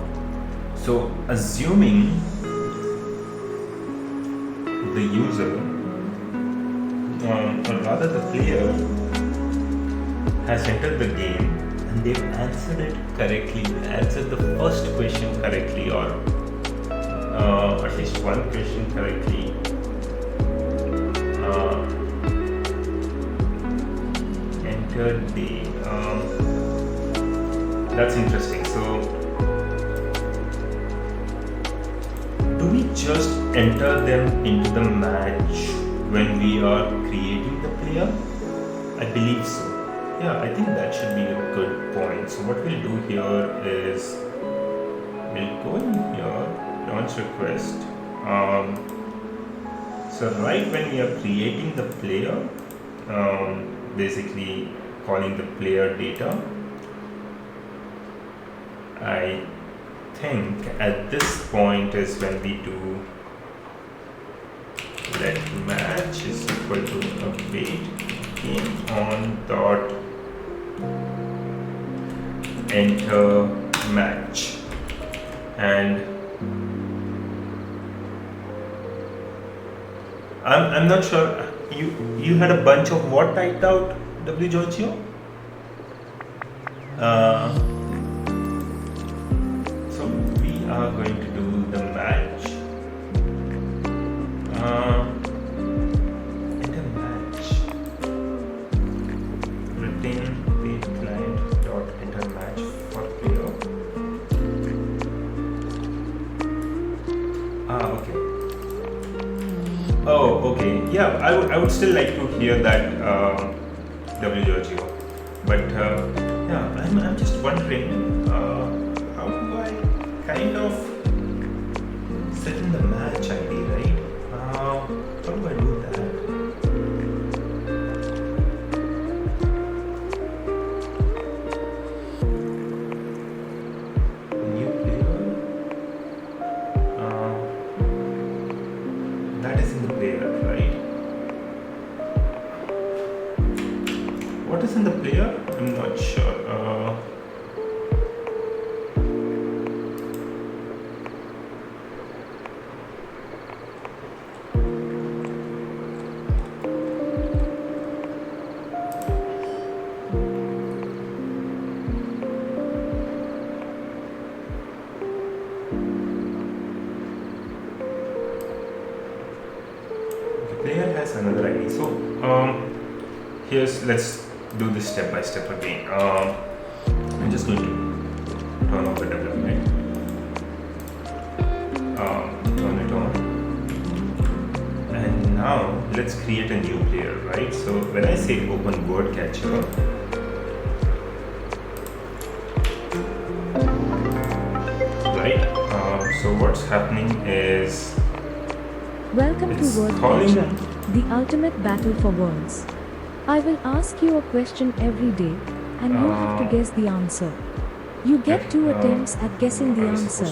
So assuming the user, or rather the player, has entered the game, and they've answered it correctly. They answered the first question correctly, or at least one question correctly. Enter day. That's interesting. So, do we just enter them into the match when we are creating the player? I believe so. Yeah, I think that should be a good point. So what we'll do here is we'll go in here, launch request. So right when we are creating the player, basically calling the player data, I think at this point is when we do let match is equal to await GameOn dot enter match, and I'm not sure, you had a bunch of what typed out, W Giorgio? So we are going to do the match. Enter match. Retain wait client dot enter match for player. Okay. Oh, okay. Yeah, I would still like to hear that, W Giorgio. But yeah, I'm just wondering, how do I kind of set in the match ID, right? How do I do that? New player. That is in the player, right? What is in the player? I'm not sure. The player has another ID. So let's do this step by step again. I'm just going to turn off the development, turn it on, and now let's create a new player, right? So when I say open Wordcatcher, right? So what's happening is Welcome to it's Wordcatcher, the ultimate battle for words. I will ask you a question every day, and you have to guess the answer. You get 2 attempts at guessing the answer.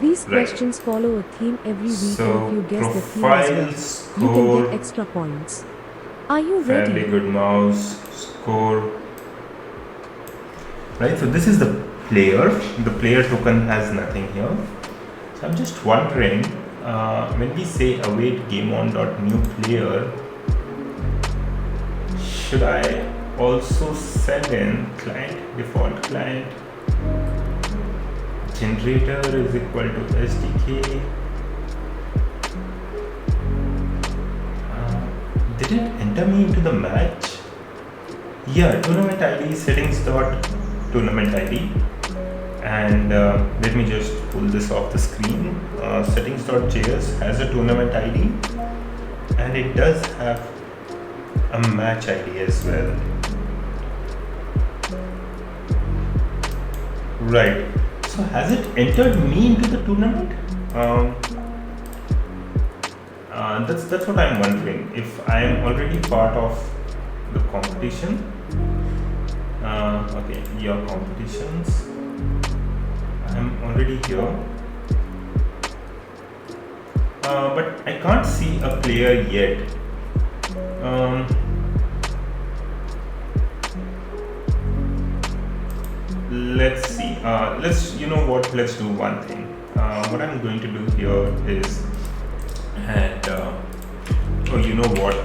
These questions follow a theme every week, So, and if you guess the theme profile, as well, you score, can get extra points. Are you fairly ready? good mouse, score. Right, so this is the player. The player token has nothing here. So I'm just wondering, when we say await GameOn.new player, should I also send in client, default client, generator is equal to SDK. Did it enter me into the match? Yeah, tournament ID settings dot tournament ID, and let me just pull this off the screen. Settings.js has a tournament ID, and it does have a match ID as well. Right. So has it entered me into the tournament? That's what I'm wondering. If I am already part of the competition. Okay, your competitions. I'm already here. But I can't see a player yet. Let's see. You know what? Let's do one thing. What I'm going to do here is, and oh, you know what?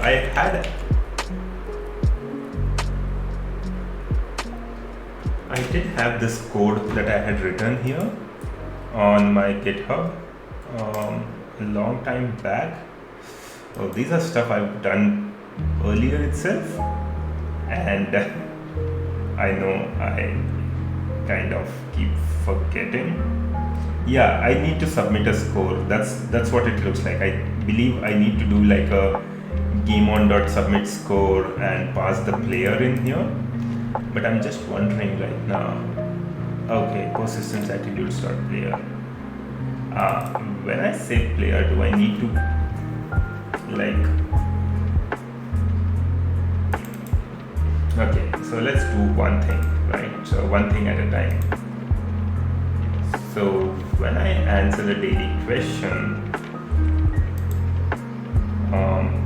I did have this code that I had written here on my GitHub a long time back. Oh, these are stuff I've done earlier itself, and I know I kind of keep forgetting. Yeah, I need to submit a score. That's what it looks like. I believe I need to do like a GameOn.submit score and pass the player in here. But I'm just wondering right now. Okay, persistence attributes dot player. When I say player, do I need to like? Okay, so let's do one thing, right? So one thing at a time. So when I answer the daily question,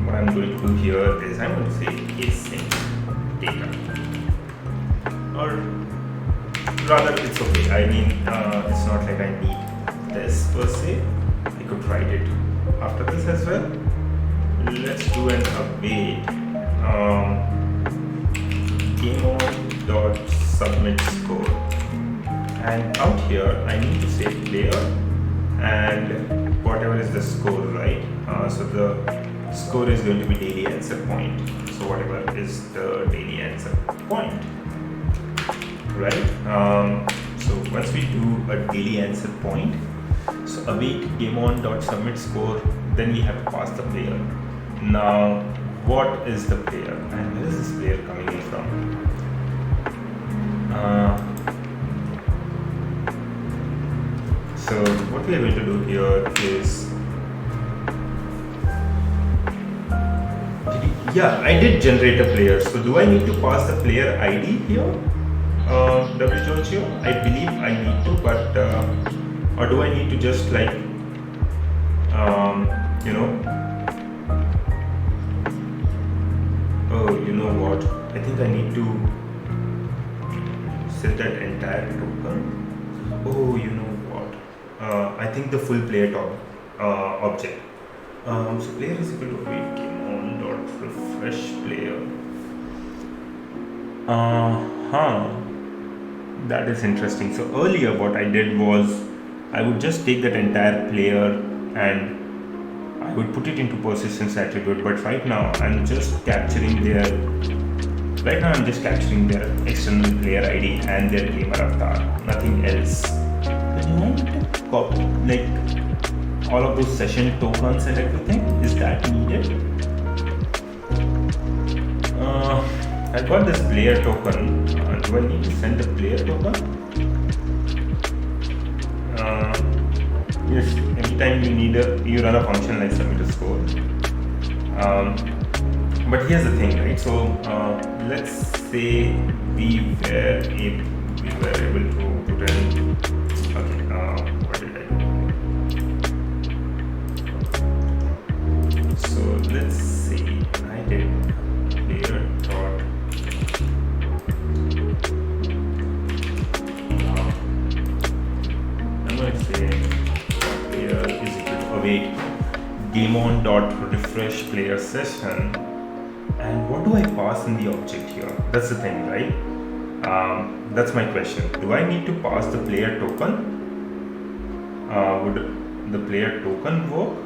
what I'm going to do here is I'm going to say async data, or rather it's okay. I mean, it's not like I need this per se. I could write it after this as well. Let's do an await GameOn.submit score, and out here I need to say player and whatever is the score, right? So the score is going to be daily answer point. So whatever is the daily answer point, right? So once we do a daily answer point, so await GameOn.submit score, then we have to pass the player. Now, what is the player and where is this player coming in from? So what we are going to do here is, yeah, I did generate a player. So do I need to pass the player ID here? WJochio? I believe I need to, but or do I need to just like you know? Oh, you know what? I think I need to set that entire token. Oh, you know what? I think the full player object. So player is equal to await GameOn.refresh player. That is interesting. So earlier what I did was I would just take that entire player and I would put it into persistence attribute, but right now I'm just capturing their external player ID and their gamer avatar, nothing else. But do I need to copy like all of those session tokens and everything? Is that needed? I got this player token. Do I need to send the player token? Yes, anytime you run a function like submit a score. But here's the thing, right? So let's say we were able to put in. Okay, what did I do? So let's see. I did player dot. I'm going to say player is equal to await GameOn.refresh player session. And what do I pass in the object here? That's the thing, right? That's my question. Do I need to pass the player token? Would the player token work?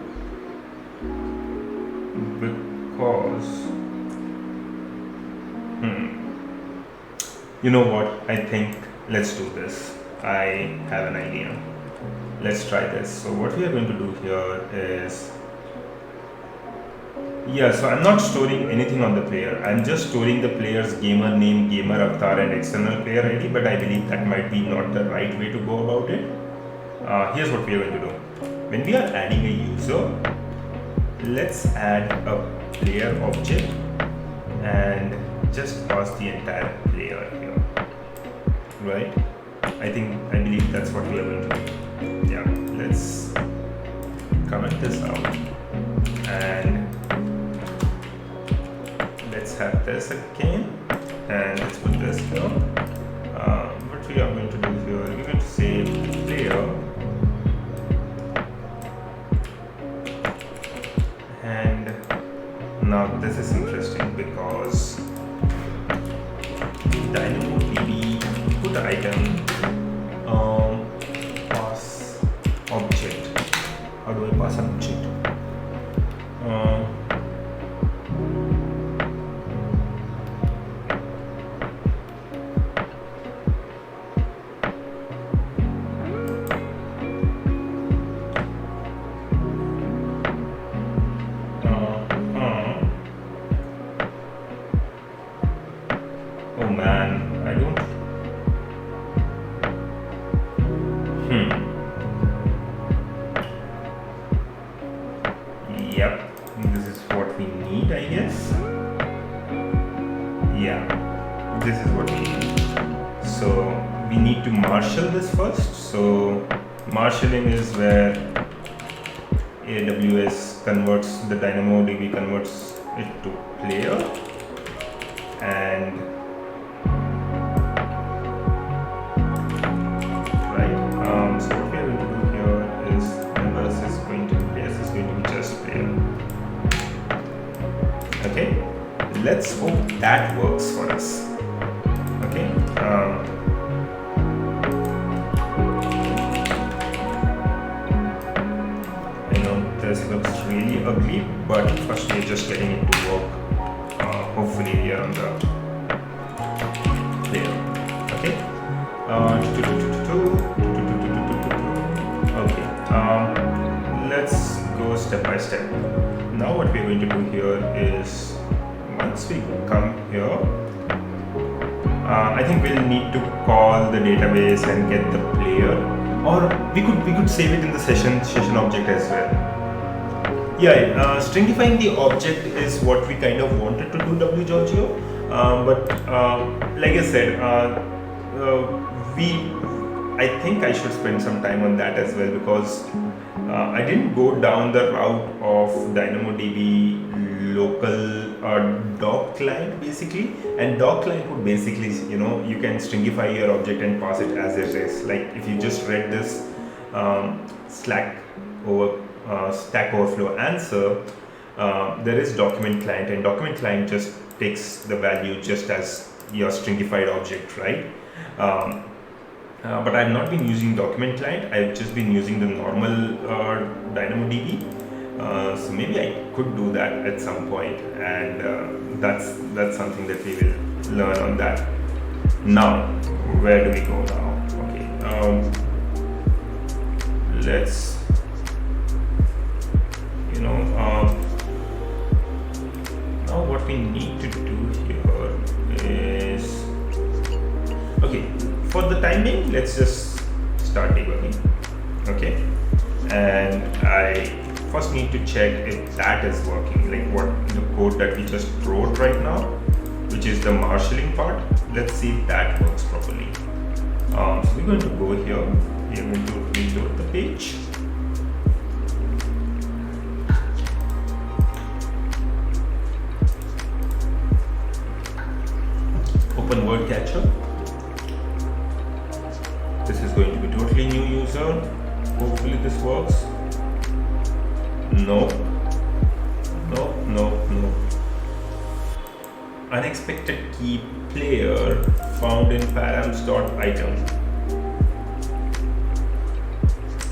Because you know what? I think let's do this. I have an idea. Let's try this. So what we are going to do here is, yeah, so I'm not storing anything on the player. I'm just storing the player's gamer name, gamer avatar and external player ID, but I believe that might be not the right way to go about it. Here's what we are going to do. When we are adding a user, let's add a player object and just pass the entire player here, right? I believe that's what we are going to do. Yeah, let's comment this out and let's have this again, and let's put this here. What we are going to do here, we're going to say player, and now this is interesting because DynamoDB put the icon Yep, this is what we need, I guess. Yeah, this is what we need. So we need to marshal this first. So marshalling is where AWS converts, the DynamoDB converts it to player, and so what we are going to do here is members is going to be players is going to be just player. Okay, let's hope that works for us. Okay. I know this looks really ugly, but first we're just getting it to work. Hopefully we are on the player. Okay. Okay. Let's go step by step. Now what we're going to do here is, once we come here, I think we'll need to call the database and get the player, or we could save it in the session object as well. Yeah, stringifying the object is what we kind of wanted to do, W Giorgio, but like I said, I think I should spend some time on that as well, because I didn't go down the route of DynamoDB local doc client basically, and doc client would basically, you can stringify your object and pass it as it is. Like if you just read this Stack Overflow answer, there is document client, and document client just takes the value just as your stringified object, right? But I've not been using document client. I've just been using the normal DynamoDB. So maybe I could do that at some point, and that's something that we will learn on that. Now, where do we go now? Okay, let's now what we need to do here is, okay, for the time being, let's just start debugging. Okay, and I first need to check if that is working, like what the code that we just wrote right now, which is the marshalling part. Let's see if that works properly. So we're going to go here, we're going to reload the page. Open Wordcatcher. This is going to be totally new user. Hopefully this works. No. Unexpected key player found in params.item.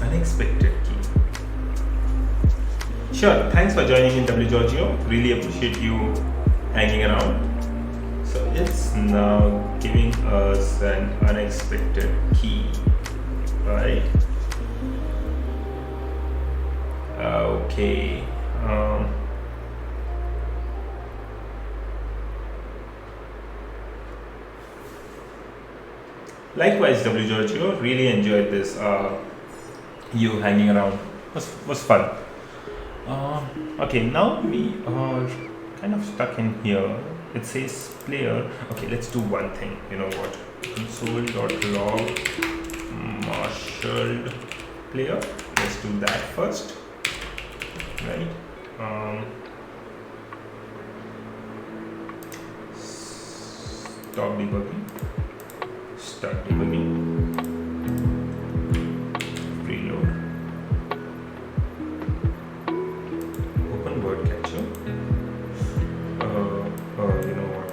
Unexpected key. Sure, thanks for joining in, W Giorgio. Really appreciate you hanging around. So it's now giving us an unexpected key, right? Okay. Likewise, W Giorgio, really enjoyed this. You hanging around was fun. Okay, now we are kind of stuck in here. It says player. Okay, let's do one thing. You know what? Console.log marshaled player. Let's do that first. Right. Stop debugging. Start debugging. Reload. Open Wordcatcher. You know what?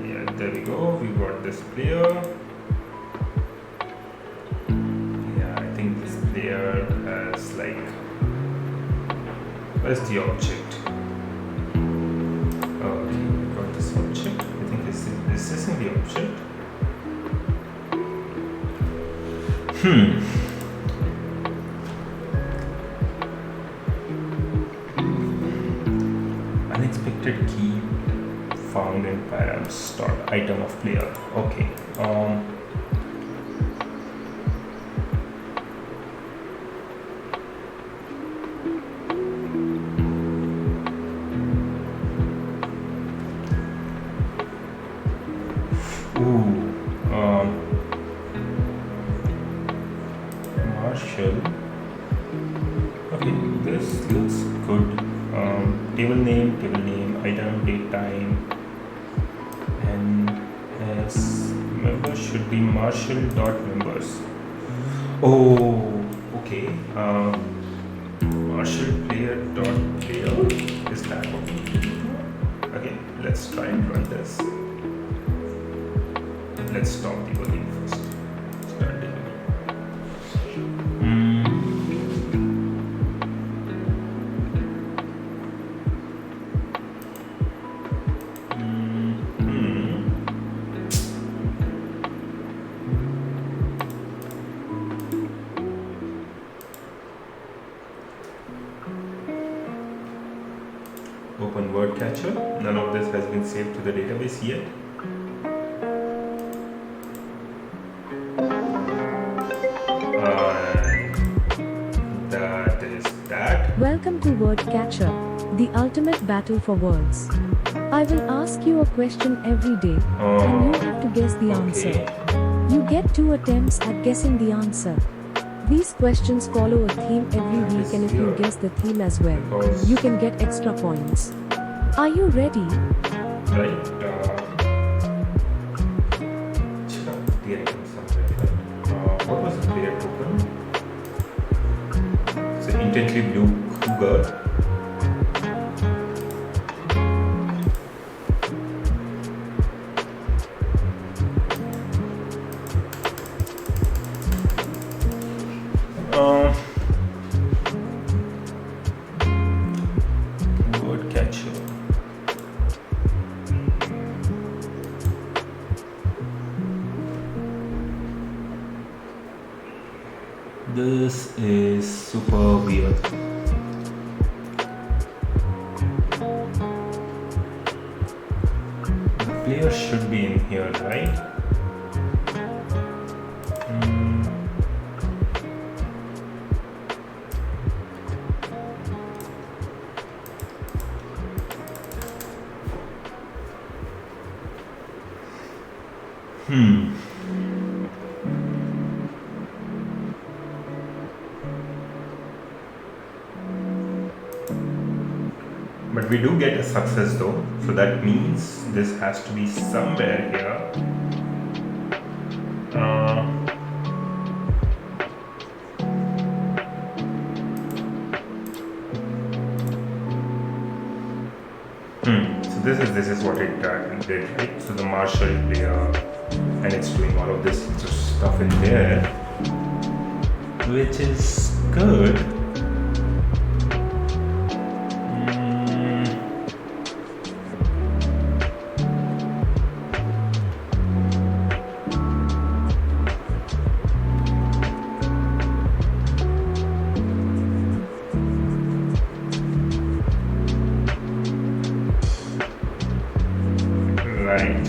Yeah, there we go. We got this player. Yeah, I think this player has like, where's the object? Okay, we got this object. I think this is in the object. Unexpected key found in params dot item of player. Okay. Marshall. Okay, this looks good. Table name, item, date, time, and as members should be Marshall.members. Oh, okay. Marshall player.player. Is that what we need to do? Okay, let's try and run this. Let's stop debugging first. Start debugging. Open Wordcatcher. None of this has been saved to the database yet. That is that. Welcome to Wordcatcher, the ultimate battle for words. I will ask you a question every day, and you have to guess the answer. You get 2 attempts at guessing the answer. These questions follow a theme every week, and if you guess the theme as well, you can get extra points. Are you ready? Right. Check out the item somewhere. What was the player token? It's an intently blue cougar. Wordcatcher. This is super weird. The player should be in here, right? But we do get a success though, so that means this has to be somewhere here. So this is what it did, right? So the Marshall player, and it's doing all of this stuff in there, which is good. Right.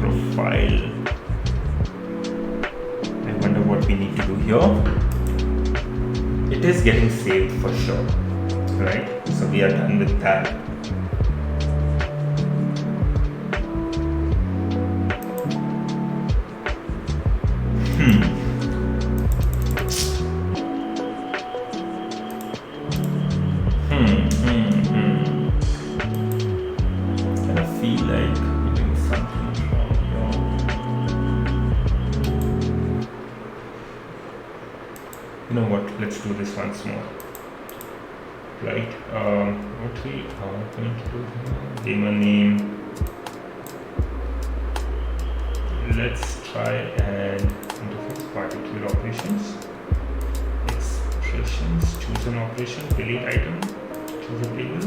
Profile. I wonder what we need to do here. It is getting saved for sure, right? So we are done with that. I feel like doing something wrong here. You know what? Let's do this once more. Right? What we are going to do here? GameOn name. Let's try and interface particular operations. Expressions. Choose an operation. Delete item. Choose a table.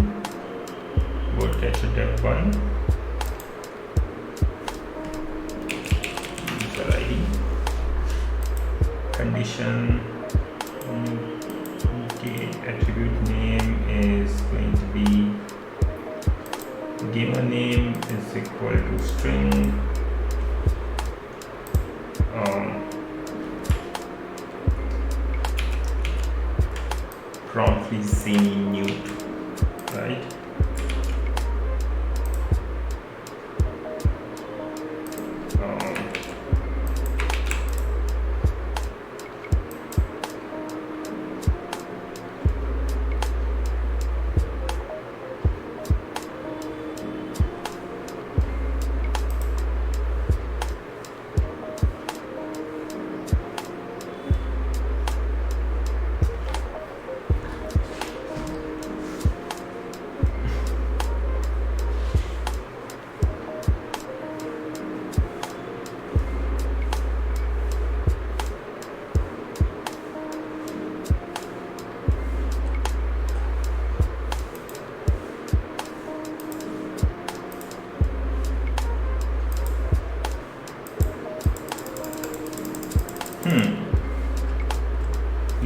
Wordcatcher dev 1. User ID. Condition. string promptly semi-mute, right?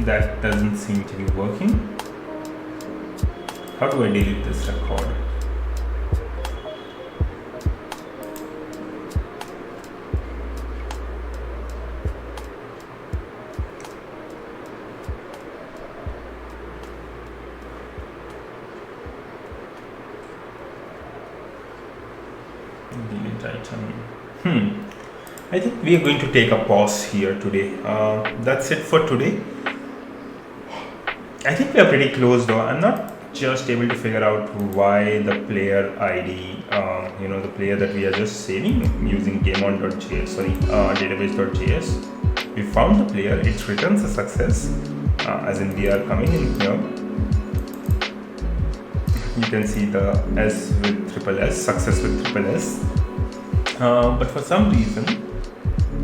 That doesn't seem to be working. How do I delete this record? Delete item. I think we are going to take a pause here today. That's it for today. I think we are pretty close though. I'm not just able to figure out why the player ID, the player that we are just saving using GameOn.js, database.js. We found the player, it returns a success, as in we are coming in here. You can see the S with triple S, success with triple S. But for some reason,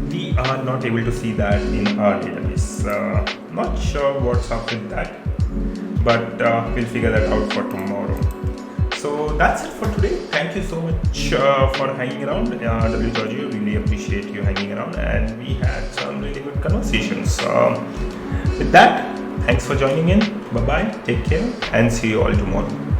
we are not able to see that in our database. Not sure what's up with that, but we'll figure that out for tomorrow. So that's it for today. Thank you so much for hanging around. W. Really appreciate you hanging around, and we had some really good conversations. With that, thanks for joining in. Bye bye, take care, and see you all tomorrow.